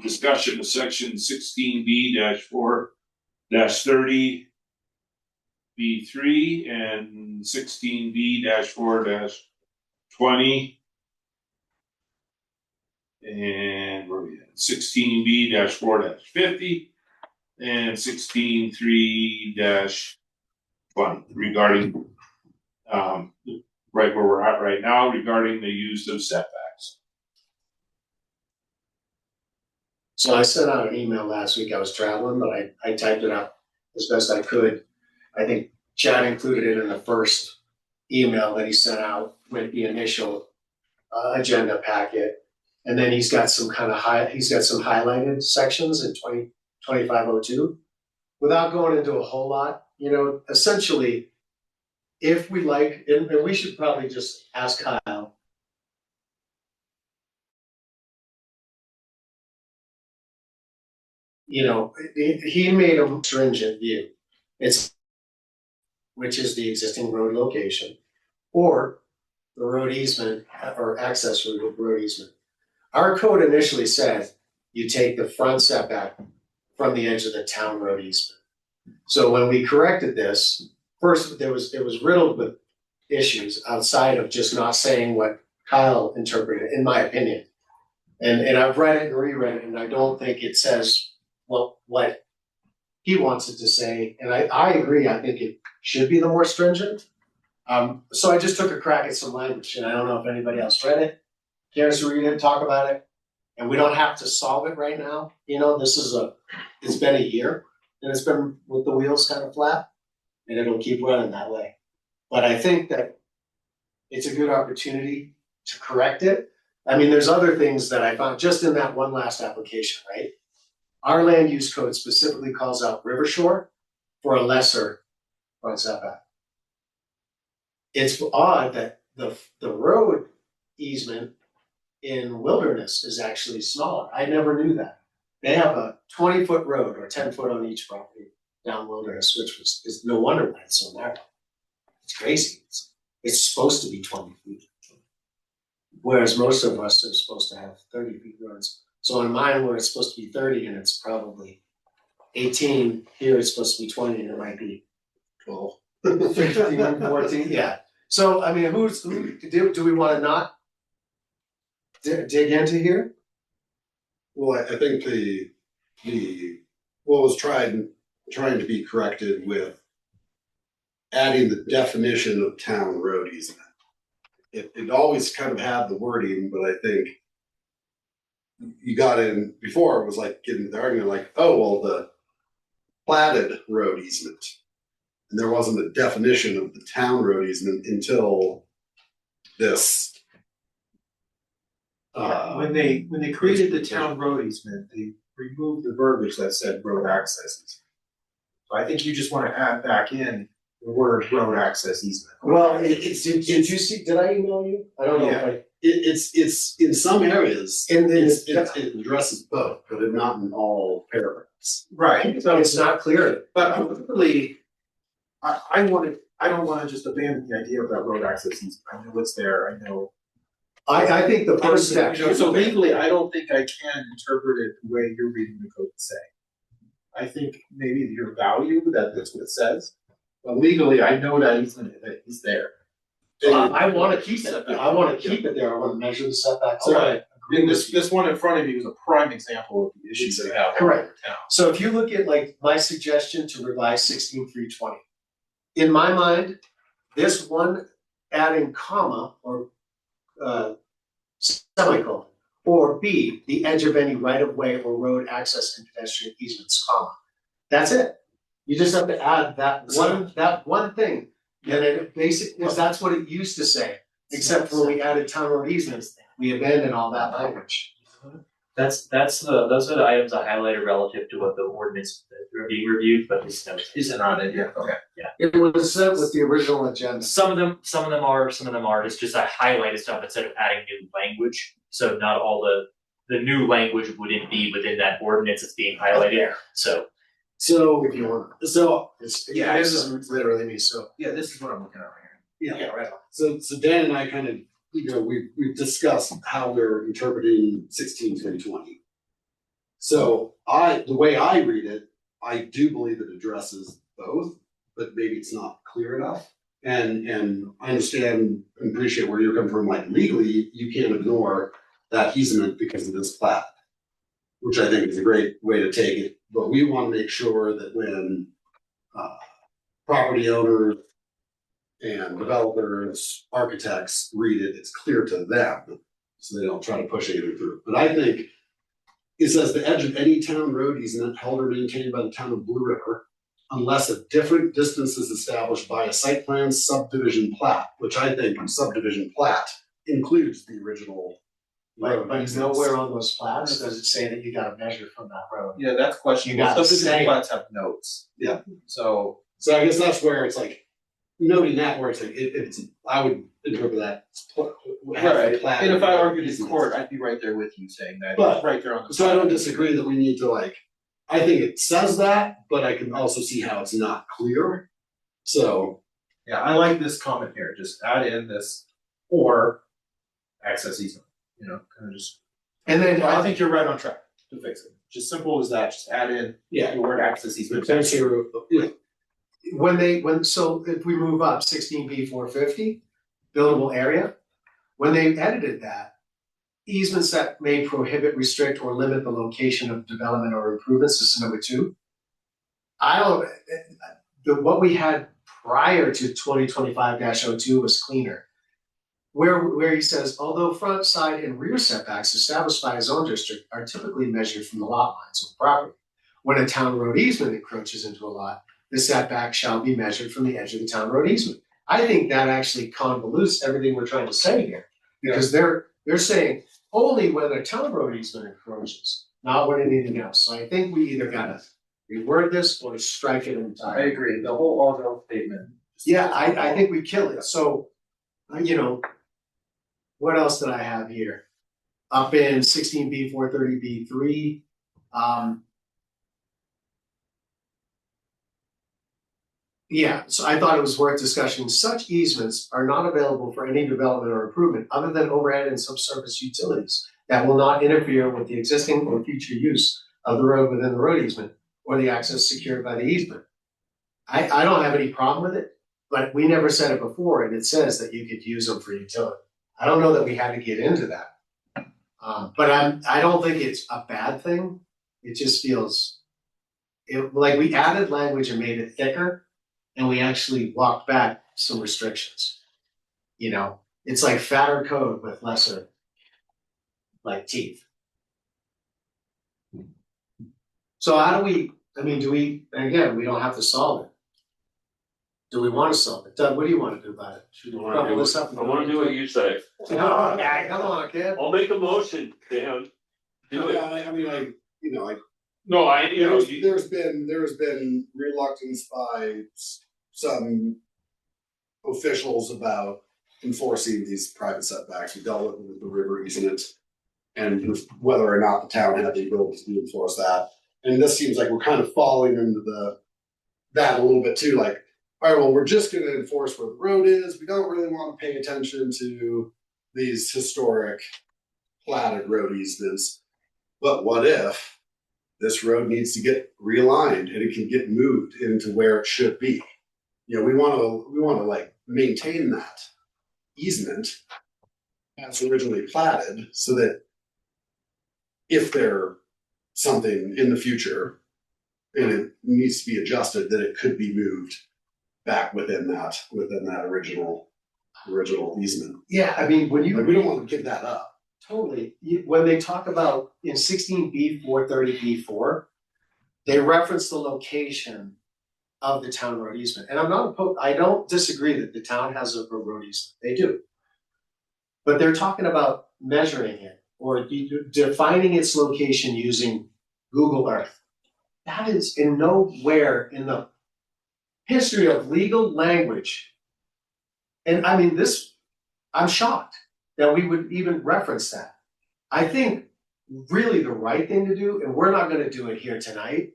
Discussion of section 16B-4-30 B3 and 16B-4-20. And where are we at? 16B-4-50 and 16.3-20 regarding, right where we're at right now, regarding the use of setbacks. So I sent out an email last week, I was traveling, but I typed it up as best I could. I think Chad included it in the first email that he sent out with the initial agenda packet. And then he's got some highlighted sections in 2502. Without going into a whole lot, essentially, if we like, and we should probably just ask Kyle. He made a stringent view. Which is the existing road location, or the road easement or access road easement. Our code initially said you take the front setback from the edge of the town road easement. So when we corrected this, first it was riddled with issues outside of just not saying what Kyle interpreted, in my opinion. And I've read it and reread it, and I don't think it says what he wants it to say. And I agree, I think it should be the more stringent. So I just took a crack at some language, and I don't know if anybody else read it, cares to read it, talk about it. And we don't have to solve it right now. It's been a year, and it's been with the wheels kind of flat, and it'll keep running that way. But I think that it's a good opportunity to correct it. I mean, there's other things that I found just in that one last application, right? Our land use code specifically calls out river shore for a lesser front setback. It's odd that the road easement in Wilderness is actually smaller. I never knew that. They have a 20-foot road or 10-foot on each property down Wilderness, which is no wonder why it's so narrow. It's crazy. It's supposed to be 20 feet. Whereas most of us are supposed to have 30 feet roads. So in mine, where it's supposed to be 30 and it's probably 18, here it's supposed to be 20 and it might be 12, 15, 14, yeah. So, I mean, do we want to not dig into here? Well, I think what was trying to be corrected with adding the definition of town road easement. It always kind of had the wording, but I think you got in before it was like getting the argument like, oh, well, the platted road easement. And there wasn't a definition of the town road easement until this. When they created the town road easement, they removed the verbiage that said road access easement. So I think you just want to add back in the word road access easement. Well, did you see, did I email you? I don't know if I. It's in some areas, it addresses both, but not in all paragraphs. Right. So it's not clear. But really, I don't want to just abandon the idea of that road access easement. I know it's there. I know. I think the first step. So legally, I don't think I can interpret it the way you're reading the code to say. I think maybe your value, that's what it says. But legally, I know that easement is there. I want to keep it. I want to keep it there. I want to measure the setbacks. Right. And this one in front of you is a prime example of the issues they have. Correct. Town. So if you look at like my suggestion to revise 16.320, in my mind, this one adding comma or semicolon, or B, the edge of any right of way or road access and pedestrian easements, comma. That's it. You just have to add that one thing. And it basically, because that's what it used to say, except for when we added town road easements, we abandoned all that language. Those are the items I highlighted relative to what the ordinance being reviewed, but this note isn't on it yet. Okay. It was set with the original agenda. Some of them are, some of them aren't. It's just I highlighted stuff instead of adding new language. So not all the new language wouldn't be within that ordinance that's being highlighted. So if you want. So This is literally me, so. Yeah, this is what I'm looking at right yeah, right. So Dan and I kind of, we've discussed how we're interpreting 16.320. So the way I read it, I do believe it addresses both, but maybe it's not clear enough. And I understand and appreciate where you're coming from. Like legally, you can't ignore that easement because of this plat, which I think is a great way to take it. But we want to make sure that when property owners and developers, architects read it, it's clear to them, so they don't try to push anything through. But I think it says the edge of any town road easement held or maintained by the town of Blue River, unless a different distance is established by a site plan subdivision plat, which I think subdivision plat includes the original road. But nowhere on those plats does it say that you gotta measure from that road. Yeah, that's questionable. You gotta Subdivision say it. plats have notes. Yeah. So, So I guess that's where it's like, noting that where it's like, it's, I would interpret that. right, and if I argued in court, I'd be right there with you saying that, But- it's right there on the. So I don't disagree that we need to like, I think it says that, but I can also see how it's not clear. So, Yeah, I like this comment here, just add in this or access easement, you know, kind of just. And then I think you're right on track to fix it, just simple as that, just add in yeah. the word access easement. so if we move up 16B 450, buildable area, when they edited that, easements that may prohibit, restrict, or limit the location of development or improvements, this is number 2. What we had prior to 2025-02 was cleaner. Where he says, although front, side, and rear setbacks established by a zone district are typically measured from the lot lines of the property. When a town road easement encroaches into a lot, the setback shall be measured from the edge of the town road easement. I think that actually convolutes everything we're trying to say here. Because they're saying only when a town road easement encroaches, not when anything else. So I think we either gotta reword this or strike it I entirely. agree, the whole all no statement. Yeah, I think we kill it, so, you know, what else did I have here? Up in 16B 430B3, yeah, so I thought it was worth discussing. Such easements are not available for any development or improvement other than overhead and subsurface utilities that will not interfere with the existing or future use of the road within the road easement or the access secured by the easement. I don't have any problem with it, but we never said it before, and it says that you could use them for utility. I don't know that we had to get into that. But I don't think it's a bad thing. It just feels, like we added language and made it thicker, and we actually walked back some restrictions. You know, it's like fatter code with lesser, like, teeth. So how do we, do we, and again, we don't have to solve it. Do we wanna solve it? Doug, what do you wanna do about it? Should we crumple this up? I wanna do what you say. Come on, kid. I'll make a motion, Dan. Do it. Yeah, I mean, like, you know, like, No, there's been reluctance by some officials about enforcing these private setbacks. We dealt with the river easement and whether or not the town had the ability to enforce that. And this seems like we're kind of falling into that a little bit too, like, all right, well, we're just gonna enforce where the road is. We don't really want to pay attention to these historic platted road easements. But what if this road needs to get realigned and it can get moved into where it should be? You know, we wanna like maintain that easement as originally platted so that if there something in the future and it needs to be adjusted, that it could be moved back within that original easement. Yeah, I mean, when you Like, we don't want to give that up. Totally. When they talk about in 16B 430B4, they reference the location of the town road easement. And I don't disagree that the town has a road easement. They do. But they're talking about measuring it or defining its location using Google Earth. That is in nowhere in the history of legal language. And I mean, I'm shocked that we would even reference that. I think really the right thing to do, and we're not gonna do it here tonight,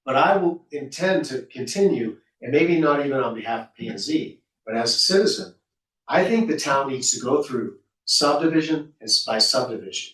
but I will intend to continue, and maybe not even on behalf of P and Z, but as a citizen, I think the town needs to go through subdivision and by subdivision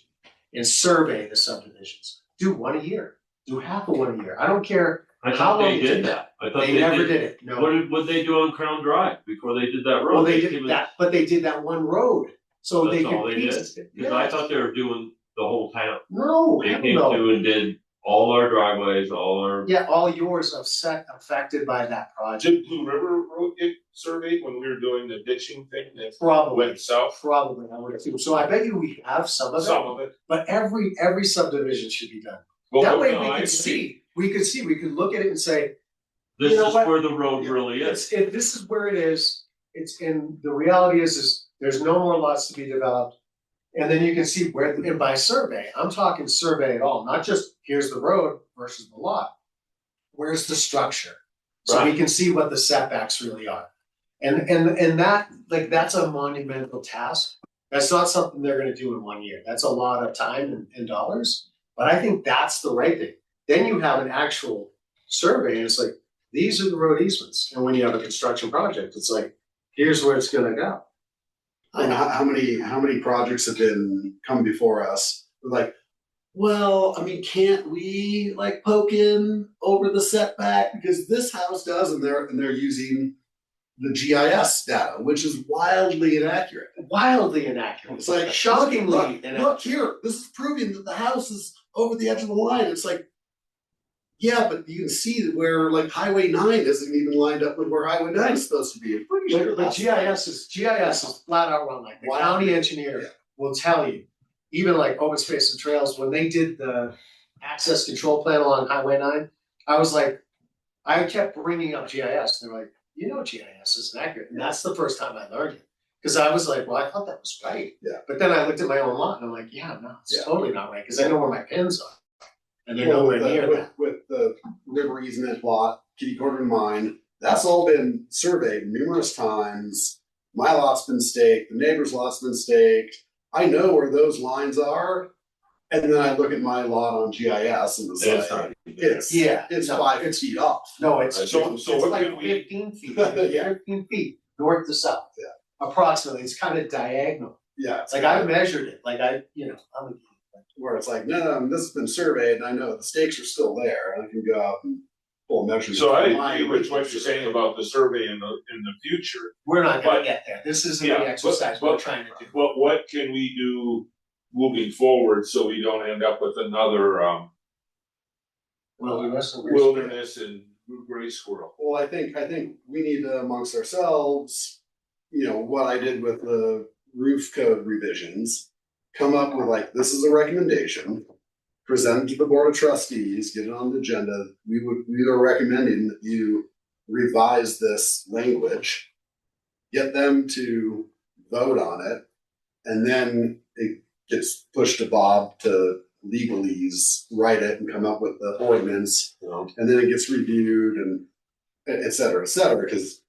and survey the subdivisions. Do one a year, do half of one a year. I don't care. I How thought they long did that. I thought They never did it, no. What they do on Crown Drive before they did that road? Well, they give did us- that, but they did that one road, so they That's all could they piece it. Cause I thought they were doing the whole town. No, They hell came no. through and did all our driveways, all our. Yeah, all yours affected by that project. Did Blue River Road get surveyed when we were doing the ditching thing that Probably, went south? probably, I would assume. So I bet you we have some of Some it, of it. but every subdivision should be done. Well, That way no, we I could see, we could look at it and say, This you know is what? where the road really is. this is where it is. It's, and the reality is there's no more lots to be developed. And then you can see where, and by survey, I'm talking survey at all, not just here's the road versus the lot. Where's the structure? So we can see what the setbacks really are. And that, like, that's a monumental task. That's not something they're gonna do in 1 year. That's a lot of time and dollars. But I think that's the right thing. Then you have an actual survey and it's like, these are the road easements. And when you have a construction project, it's like, here's where it's gonna go. And how many projects have been come before us, like, well, I mean, can't we like poke in over the setback because this house does, and they're using the GIS data, which is wildly inaccurate. Wildly inaccurate. It's like shockingly inaccurate. look here, this is proving that the house is over the edge of the line. It's like, yeah, but you can see that where like Highway 9 isn't even lined up with where Highway 9 is supposed to be. I'm pretty sure But that's GIS is flat out wrong. Like the Wow. county engineer Yeah. will tell you, even like open space and trails, when they did the access control plan along Highway 9, I was like, I kept bringing up GIS. They're like, you know, GIS isn't accurate. And that's the first time I learned it. Because I was like, well, I thought that was right. Yeah. But then I looked at my own lot and I'm like, yeah, no, it's Yeah. totally not right. Because I know where my pins are. And they're Well, nowhere with the- near with- that. With the river easement lot, kitty corner and mine, that's all been surveyed numerous times. My lot's been staked, the neighbor's lot's been staked. I know where those lines are. And then I look at my lot on GIS and it's It's like, not it's Yeah. it's no, 5 feet off. No, it's So it's what like can we- 15 feet, Yeah. 15 feet north to south. Yeah. Approximately, it's kind of diagonal. Yeah, it's Like I measured it, like I'm a where it's like, no, this has been surveyed and I know the stakes are still there and I can go out and pull measurements. So I from my agree with what original you're saying survey. about the survey in the future. we're not gonna But- get there. This isn't Yeah, the but- exercise we're but- trying to do. But what can we do moving forward so we don't end up with another wilderness and gray squirrel? Well, I think we need to amongst ourselves, what I did with the roof code revisions, come up with like, this is a recommendation, present it to the board of trustees, get it on the agenda. We are recommending that you revise this language, get them to vote on it, and then it gets pushed to Bob to legalese, write it and come up with the ordinance, and then it gets reviewed and et cetera, because,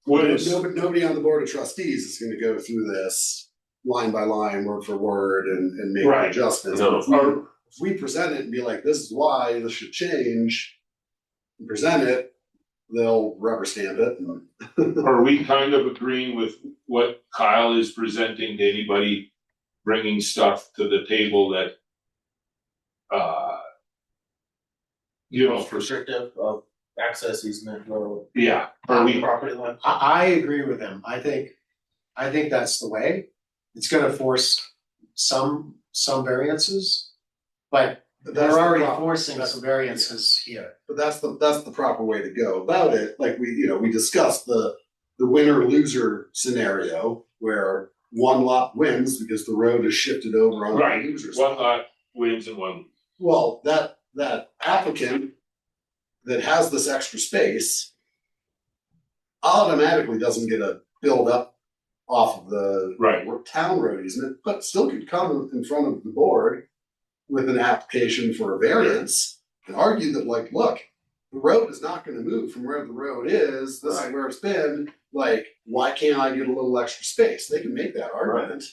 What is, nobody on the board of trustees is gonna go through this line by line, word for word and make Right. adjustments. No. If we present it and be like, this is why this should change, and present it, they'll rubber stamp it and are we kind of agreeing with what Kyle is presenting to anybody bringing stuff to the table that for, Restrictive of access easement road. yeah, are we, Property line. I agree with them. I think that's the way. It's gonna force some variances, but that's they're the already problem. forcing That's- some variances here. But that's the proper way to go about it. Like we discussed the winner loser scenario where one lot wins because the road is shifted over on right, the loser's one lot. lot wins and one, Well, that applicant that has this extra space automatically doesn't get a build up off of the Right. town road easement, but still could come in front of the board with an application for a variance and argue that like, look, the road is not gonna move from where the road is, this is Right. where it's been, like, why can't I get a little extra space? They can make that argument.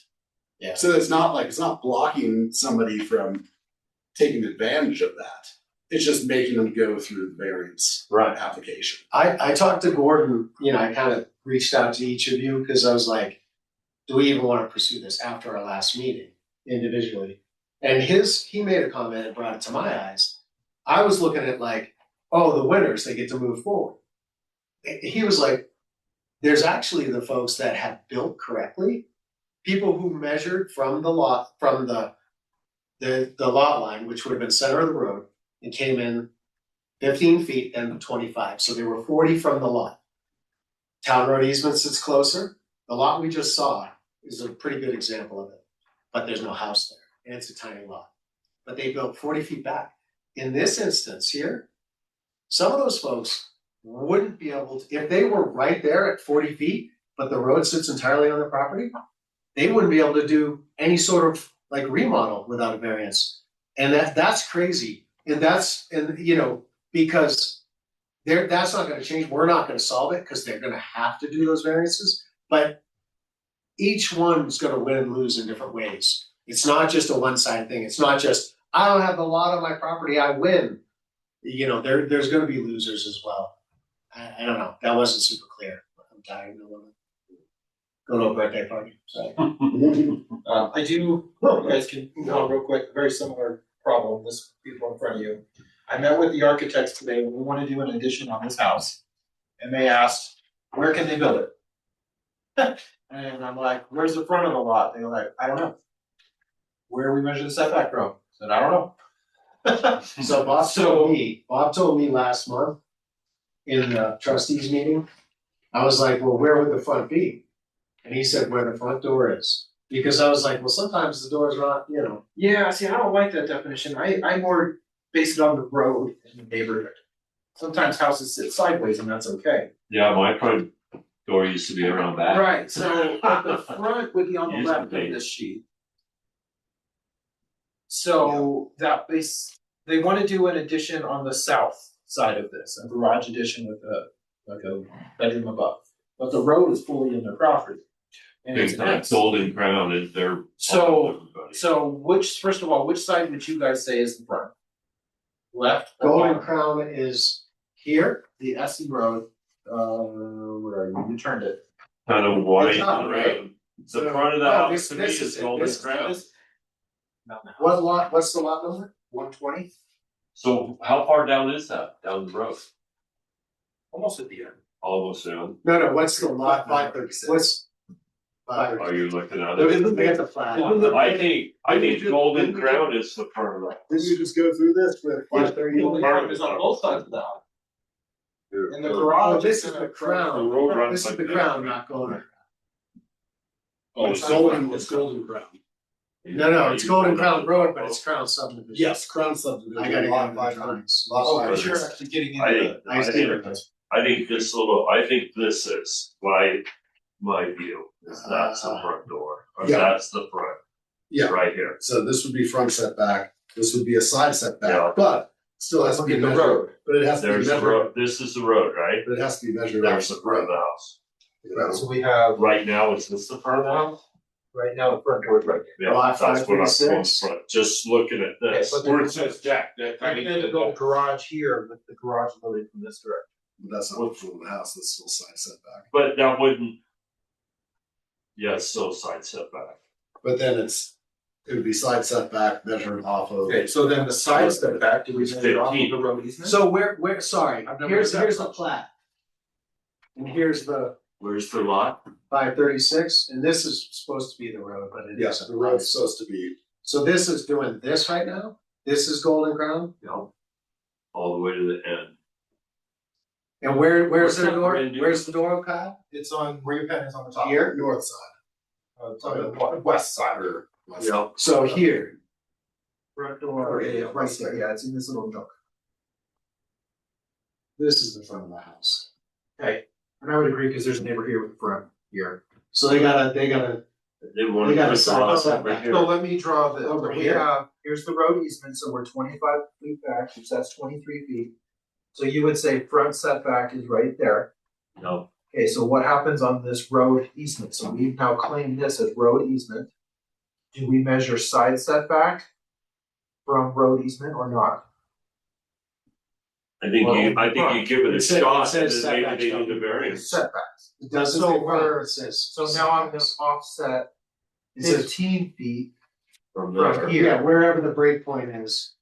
Yeah. So it's not blocking somebody from taking advantage of that. It's just making them go through the variance application. I talked to Gordon, I kind of reached out to each of you because I was like, do we even want to pursue this after our last meeting individually? And he made a comment and brought it to my eyes. I was looking at like, oh, the winners, they get to move forward. He was like, there's actually the folks that have built correctly, people who measured from the lot, from the lot line, which would have been center of the road, and came in 15 feet and 25. So they were 40 from the lot. Town road easements, it's closer. The lot we just saw is a pretty good example of it, but there's no house there and it's a tiny lot. But they built 40 feet back. In this instance here, some of those folks wouldn't be able to, if they were right there at 40 feet, but the road sits entirely on their property, they wouldn't be able to do any sort of like remodel without a variance. And that's crazy. And because that's not gonna change, we're not gonna solve it, because they're gonna have to do those variances. But each one's gonna win and lose in different ways. It's not just a one-sided thing. It's not just, I don't have the lot on my property, I win. There's gonna be losers as well. I don't know, that wasn't super clear. I'm tired, I wanna go to a birthday party, so. I do, you guys can move on real quick, very similar problem, this people in front of you. I met with the architects today, we wanna do an addition on this house. And they asked, where can they build it? And I'm like, where's the front of the lot? They were like, I don't know. Where we measure the setback from? I said, I don't know. So Bob told me last month in the trustees meeting, I was like, well, where would the front be? And he said, where the front door is. Because I was like, well, sometimes the door's not, Yeah, see, I don't like that definition, I more base it on the road and the neighborhood. Sometimes houses sit sideways and that's okay. Yeah, my front door used to be around that. Right, so the front would be on the Used to left of be. this sheet. So they wanna do an addition on the south side of this, a garage addition with a bedroom above. But the road is fully in their property. And it's Big time, X. Golden Crown is their. So- So first of all, which side would you guys say is the front? Left or Golden bottom? Crown is here, The SE road, where are you? You turned it. Kind of white It's not, and right? red. The front of the Oh, house this- to me this is is it. Golden This- Crown. what's the lot number? 120? So how far down is that, down the road? Almost at the end. Almost down. No, what's the lot? 536. What's? Are you looking at Look it? at the flat. I think Golden Crown is the front of the house. Didn't you just go through this with 530? The front is on both sides of the house. And the garage. Oh, this is the crown. The road runs This is like the this. crown, not golden. Oh, it's Golden Crown. No, it's Golden Crown Road, but it's Crown subdivision. Yes, Crown subdivision. I gotta lot get the 530. drawings. Lot Oh, 530. you're actually getting I into think, the. I see think- it. I think this is my view, is that's the front door, or Yeah. that's the front. Yeah. Right here. So this would be front setback, this would be a side Yeah. setback, but still has to Look be at the measured. road. But it has to be There's the measured, road, this is the road, right? but it has to be measured. There's the out. front of the house. You know, So we have, Right now, is this the front of the house? right now, the front door is right there. Yeah, Lot that's what I'm going 536. front, just looking at this. Okay, but Where it says Jack, that And tiny. then go garage here with the garage loaded from this direction. But that's not from the house, that's still side setback. But that wouldn't. Yeah, it's still side setback. But then it would be side setback measured off of. Okay, so then the side setback, do we It's measure off of 15. the road easement? So sorry, I've never here's heard that the much. plat. And here's the Where's the lot? 536, and this is supposed to be the road, but it Yes, isn't. the road's supposed to be, So this is doing this right now? This is Golden Crown? No. All the way to the end. And where's What's their that door? brand new? Where's the door, Kyle? It's on, where your pen is on the top. Here? north side. It's on the west side. Or west Yeah. So here. Front door, Yeah, right there, yeah, it's in this little nook. This is the front of the house. Okay, and I would agree, cause there's a neighbor here with the front here. So they gotta, They want They to got a put the side lot setback. over here. So let me draw the, Over we here. have, here's the road easement, so we're 25 feet back, which that's 23 feet. So you would say front setback is right there. No, Okay, so what happens on this road easement? So we've now claimed this as road easement. Do we measure side setback from road easement or not? I think you give it a It said- shot, it and says then maybe setbacks they don't need a be variance. Setbacks. it doesn't So say we're- where it says. So now I'm gonna offset It says, 15 feet From from there. here yeah, wherever the break point is.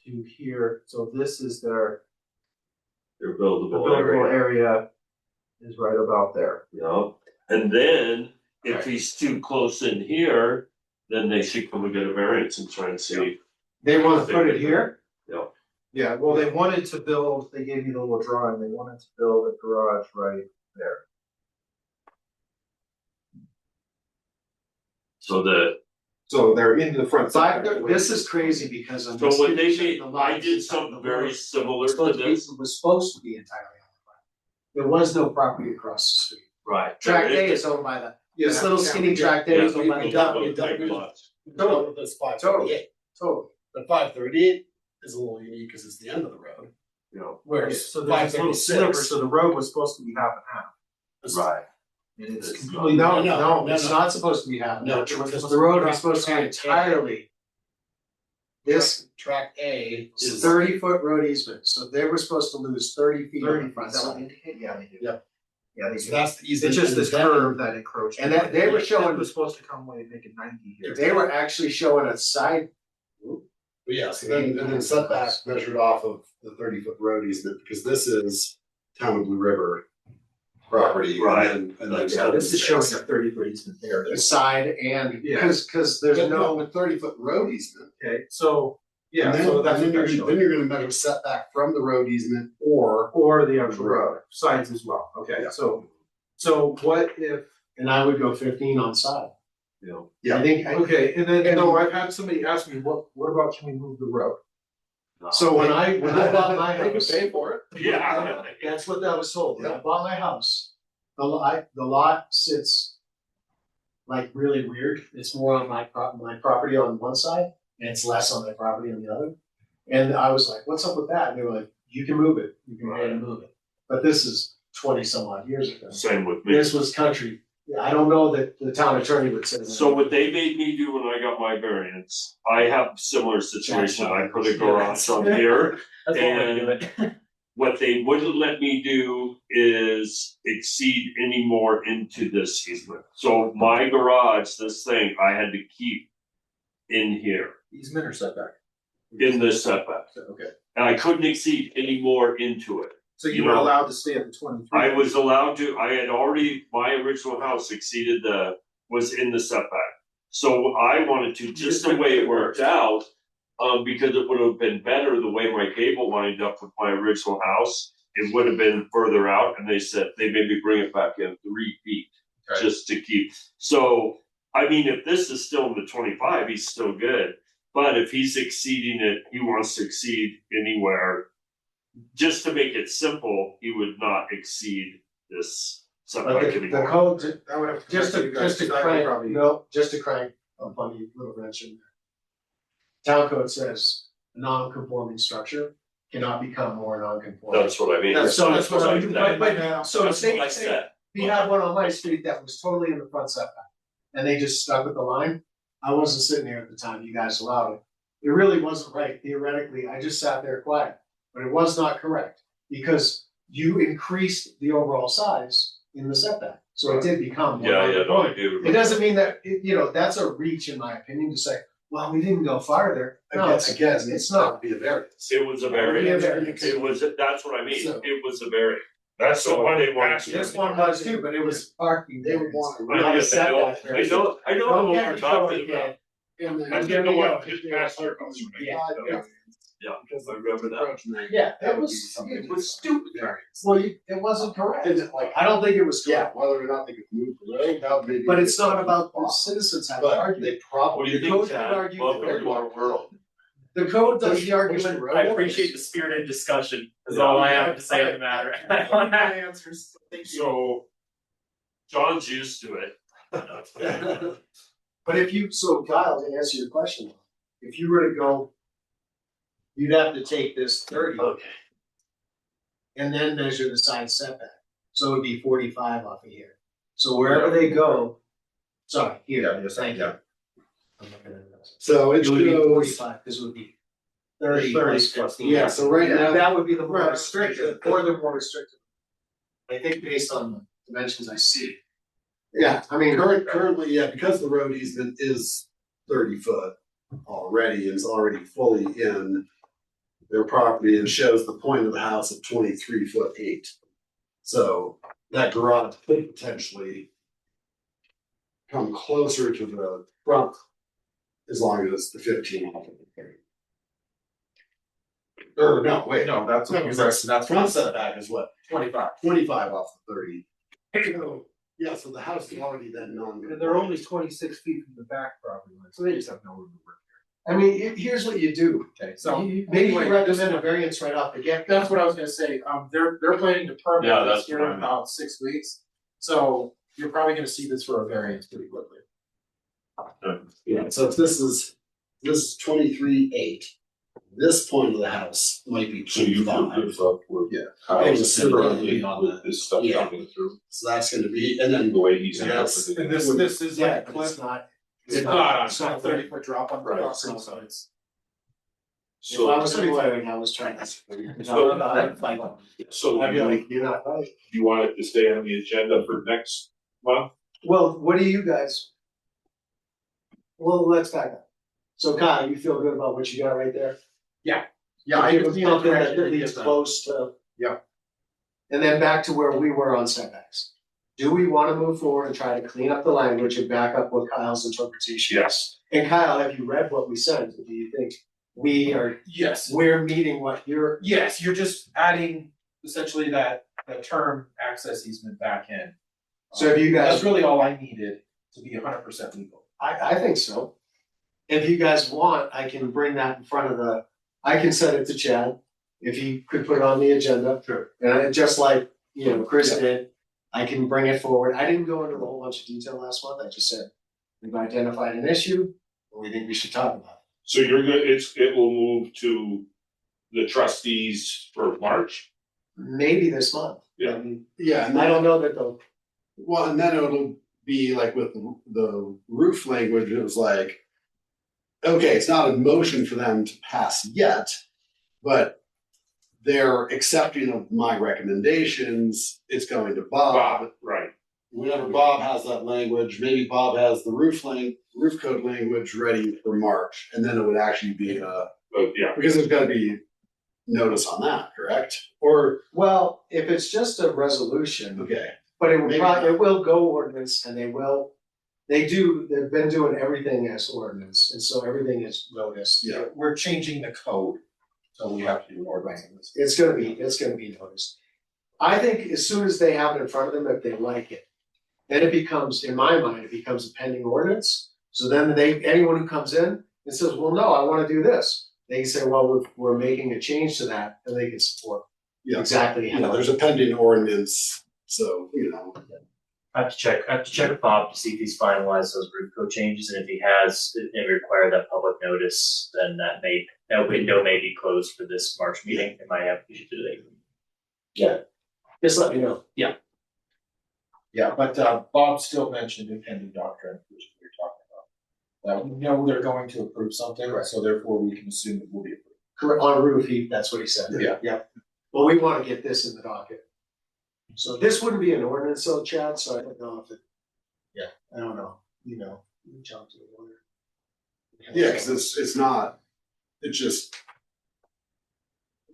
to here. So this is their, Their the buildable buildable area. area is right about there. Yeah, and then if he's too close in here, then they should come and get a variance and try and see. They wanna put it here? Yeah, Yeah, well, they wanted to build, they gave you the little drawing, they wanted to build a garage right there. so the, So they're in the front. This is crazy because on so this what they condition, did, the lot I is did inside something the very road. similar It's to supposed to be- this. It was supposed to be entirely on the front. There was no property across the street. Right. Tract There A is- is owned by the, Yeah, this little skinny tract A is owned by the government. Totally, that's five thirty-eight. Totally. But 538 is a little unique because it's the end of the road. You know, Whereas So there's this little sliver, so the road was supposed to be half and half. right. And it's It's completely. No, it's not supposed to be happening. No, Because the road was supposed to be entirely. This track A is is 30-foot road easement, so they were supposed to lose 30 feet on 30, the front is that what side. they indicate? Yeah, they do. Yep. Yeah, they so do. that's the easement. It's just this and then- curve that encroached. And that they were It showing, was supposed to come way, make it 90 here. they were actually showing a side, But yeah, so then and then setback measured off of the 30-foot road easement because this is Town of Blue River property. Right. And then Yeah, this is showing a 30-foot easement there. the side and, Yeah. because there's There's no, no 30-foot road easement. Okay, so, yeah, And then, so that's and what then they're you're, showing. gonna measure setback from the road easement or Or the actual road, sides as well, okay, Yeah. so what if, and I would go 15 on side. You know, Yeah. I think, okay, and then, so I've had somebody ask me, what about can we move the road? so when I bought my they could house, pay for it. Yeah. that's what I was told. When I Yeah. bought my house, the lot sits like really weird. It's more on my property on one side, and it's less on my property on the other. And I was like, what's up with that? And they were like, you can move it. You can go ahead and move it. But this is 20 some odd years ago. Same with me. This was country. I don't know that the town attorney would say that. So what they made me do when I got my variance, I have similar situation. I put a garage on here. That's one way to do it. What they wouldn't let me do is exceed any more into this easement. So my garage, this thing, I had to keep in here, Easement or setback? in this setback. Okay, And I couldn't exceed any more into it. so you You were know, allowed to stay at the 23? I was allowed to, I had already, my original house exceeded was in the setback. So I wanted to, just the way it worked out, because it would have been better the way my gable lined up with my original house. It would have been further out, and they said, they made me bring it back in 3 feet, Okay. just to keep. So, I mean, if this is still in the 25, he's still good. But if he's exceeding it, he wants to exceed anywhere. Just to make it simple, he would not exceed this But setback the anymore. code, I would have to just to crank, no, just to crank a funny little wrench in there. Town code says a non-conforming structure cannot become more non-conforming. That's what I mean. That's what I mean. That's But, so what say, I said. we had one on my street that was totally in the front setback, and they just stuck with the line. I wasn't sitting there at the time, you guys allowed it. It really wasn't right, theoretically, I just sat there quiet, but it was not correct, because you increased the overall size in the setback, so it did become more Yeah, no, non-conforming. I do. It doesn't mean that, that's a reach, in my opinion, to say, well, we didn't go farther. No, Again, it's not. Be a variance. It was a Yeah, variance. variance. It was, that's what I mean. So- It was a variance. That's the So one they they wanted want. to- This one was too, but it was parking. They would want to- I Not a know, setback I variance. know, I know Don't what get we're me going talking about. again. And then. That's the one just past your house, right? Yeah. Yeah, Because I remember that. Yeah, That it would was, be something it was stupid. variance. Well, it wasn't correct. Is it like- I don't think it was Yeah, correct. whether or not they could move the road, that would maybe. But it's not about the citizens having to But argue. they What do probably. you The think, code Chad? could argue Welcome for to our world. The code does Push- the push argument. the road. I appreciate the spirited discussion, is all I have to say on the matter. I don't have answers. So, John's used to it. But if you, so Kyle, to answer your question, if you were to go, you'd have to take this 30. Okay. And then measure the side setback. So it would be 45 off of here. So wherever they go, sorry, here, thank you. I'm looking at this. So it It would be goes, 45, this would be 30 plus 15. yeah, so right now. That would be the more Right. restrictive, or the more restrictive. I think based on the dimensions I see. Yeah, I mean, currently, yeah, because the road easement is 30 foot already, and is already fully in their property and shows the point of the house at 23'8". So that garage could potentially come closer to the front as long as the 15. Or no, wait, No, that's. no, because that's front setback is what, 25. 25 off the 30. So, yeah, so the house is already then non. And they're only 26 feet from the back property line, so they just have no room to work. I mean, here's what you do. Okay, so. Maybe you anyway, recommend a variance right off the get. That's what I was gonna say, they're planning to permit Yeah, this that's here what in I meant. about 6 weeks. So you're probably gonna see this for a variance pretty quickly. Yeah, so if this is 23.8, this point of the house might be So you feel 25. good up with. Yeah. Kyle's Just sit around and lean on with that. this stuff Yeah. coming through, So that's gonna be, and then the way he's And that's- interpreted. And this is Yeah, like a but it's cliff, not. It's not on it's not a 30-foot drop on the Right. property, so it's. If I was lawyer, I was trying to. So I'd be like, you're not right. you want it to stay on the agenda for next month? Well, what do you guys? Well, let's back up. So Kyle, you feel good about what you got right there? Yeah, I Give just us need a something direction that to leads get them. close to. Yeah. And then back to where we were on setbacks. Do we wanna move forward and try to clean up the language and back up with Kyle's interpretation? Yes. And Kyle, have you read what we sent? Do you think Yes, we're meeting what you're? yes, you're just adding essentially that term access easement back in. So if you guys- That's really all I needed to be 100% legal. I think so. If you guys want, I can bring that in front of I can send it to Chad, if he could put it on the agenda. Sure. And just like, Chris did, I can bring it forward. I didn't go into a whole bunch of detail last month, I just said, we've identified an issue, and we think we should talk about So you're good, it will move to the trustees for March? it. Maybe this month. Yeah. I mean, yeah, and I then, don't know that they'll, well, and then it'll be like with the roof language, it was like, okay, it's not a motion for them to pass yet, but they're accepting of my recommendations, it's going to Bob. Right, Whenever Bob has that language, maybe Bob has the roof code language ready for March, and then it would actually be, but yeah, because there's gotta be notice on that, correct? well, if it's just a resolution, Okay, but it will Maybe probably, not. it will go ordinance, and they've been doing everything as ordinance, and so everything is noticed. yeah, We're changing the code, so we have to do an ordinance. It's gonna be noticed. I think as soon as they have it in front of them, if they like it, then it becomes, in my mind, it becomes a pending ordinance. So then anyone who comes in and says, well, no, I wanna do this, they can say, well, we're making a change to that, and they can support yeah, exactly you know, how. there's a pending ordinance, so, I have to check with Bob to see if he's finalized those roof code changes, and if he has, and they require that public notice, then that window may be closed for this March meeting, it might have to be today. Yeah, just let me know. Yeah, but Bob still mentioned impending doctrine, which we were talking about. That we know they're going to approve something, so therefore we can assume it will be approved. Correct, on roof, that's what he said. Yeah. Yeah, well, we wanna get this in the docket. So this wouldn't be an ordinance, so Chad, so I don't know if it. Yeah, I don't know, you talk to the lawyer. yeah, cause it's not, it's just.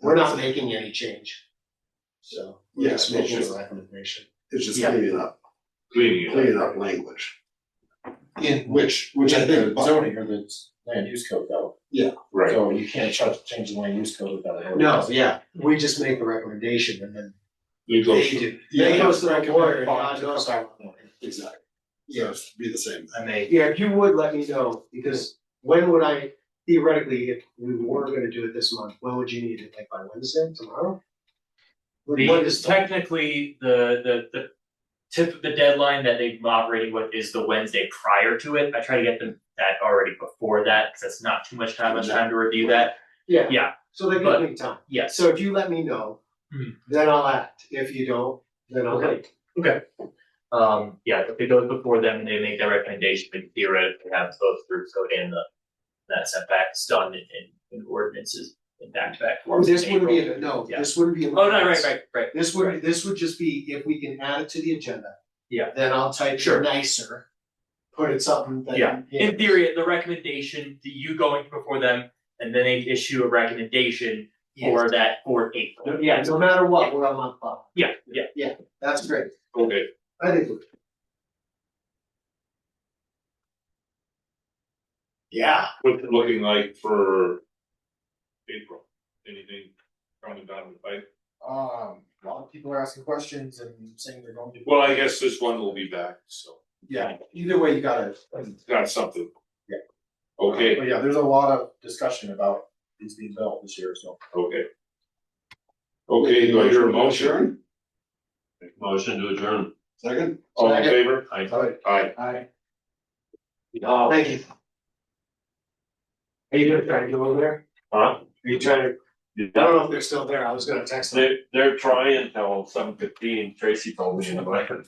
We're not making any change. So, we're Yeah, just it's making just- a recommendation. It's just Yeah. cleaning up language, In which I the think. zoning or the land use code though. right. So you can't change the land use code without an No, ordinance. yeah, we just make the recommendation and then We go, they do. Yeah. They goes to the Recommend lawyer and Bob God to knows come how. Exactly. Yeah, it's be the same. I may, Yeah, if you would let me know, because when would I, theoretically, if we were gonna do it this month, when would you need it, like by Wednesday, tomorrow? What is technically, the tip of the deadline that they've been operating with is the Wednesday prior to it, I try to get them that already before that, cause that's not too much time to review that, Yeah. yeah. So they But- give me time, yes. so if you let me know, Mhm. then I'll act, if you don't, then I'll wait. Yeah, if it goes before them and they make that recommendation, we theoretically have both roof code and that setbacks done in ordinances in back-to-back forms. This in wouldn't be, April. Yeah. this wouldn't be. an Oh, no, ordinance. right. This would just be, if we can add it to the agenda. Yeah. Then I'll type Sure. nicer, put it something that. Yeah, in theory, the recommendation, you going before them, and then they issue a recommendation for April. Yeah, no matter what, we're on month five, Yeah. that's great, okay, I think we're. Yeah. what's it looking like for April? Anything coming down the pipe? A lot of people are asking questions and saying they're going to. Well, I guess this one will be back, so Yeah, either way, you gotta. got something. Yeah. Okay, But yeah, there's a lot of discussion about these being built this year, so. okay. Okay, do I hear a motion? motion to adjourn. Second? All in Second. favor? Aye. Aye. Oh, Thank you. are you gonna try to go over there? Huh? Are you trying to, I don't know if they're still there, I was gonna text them. They're trying until 7:15. Tracy told me in the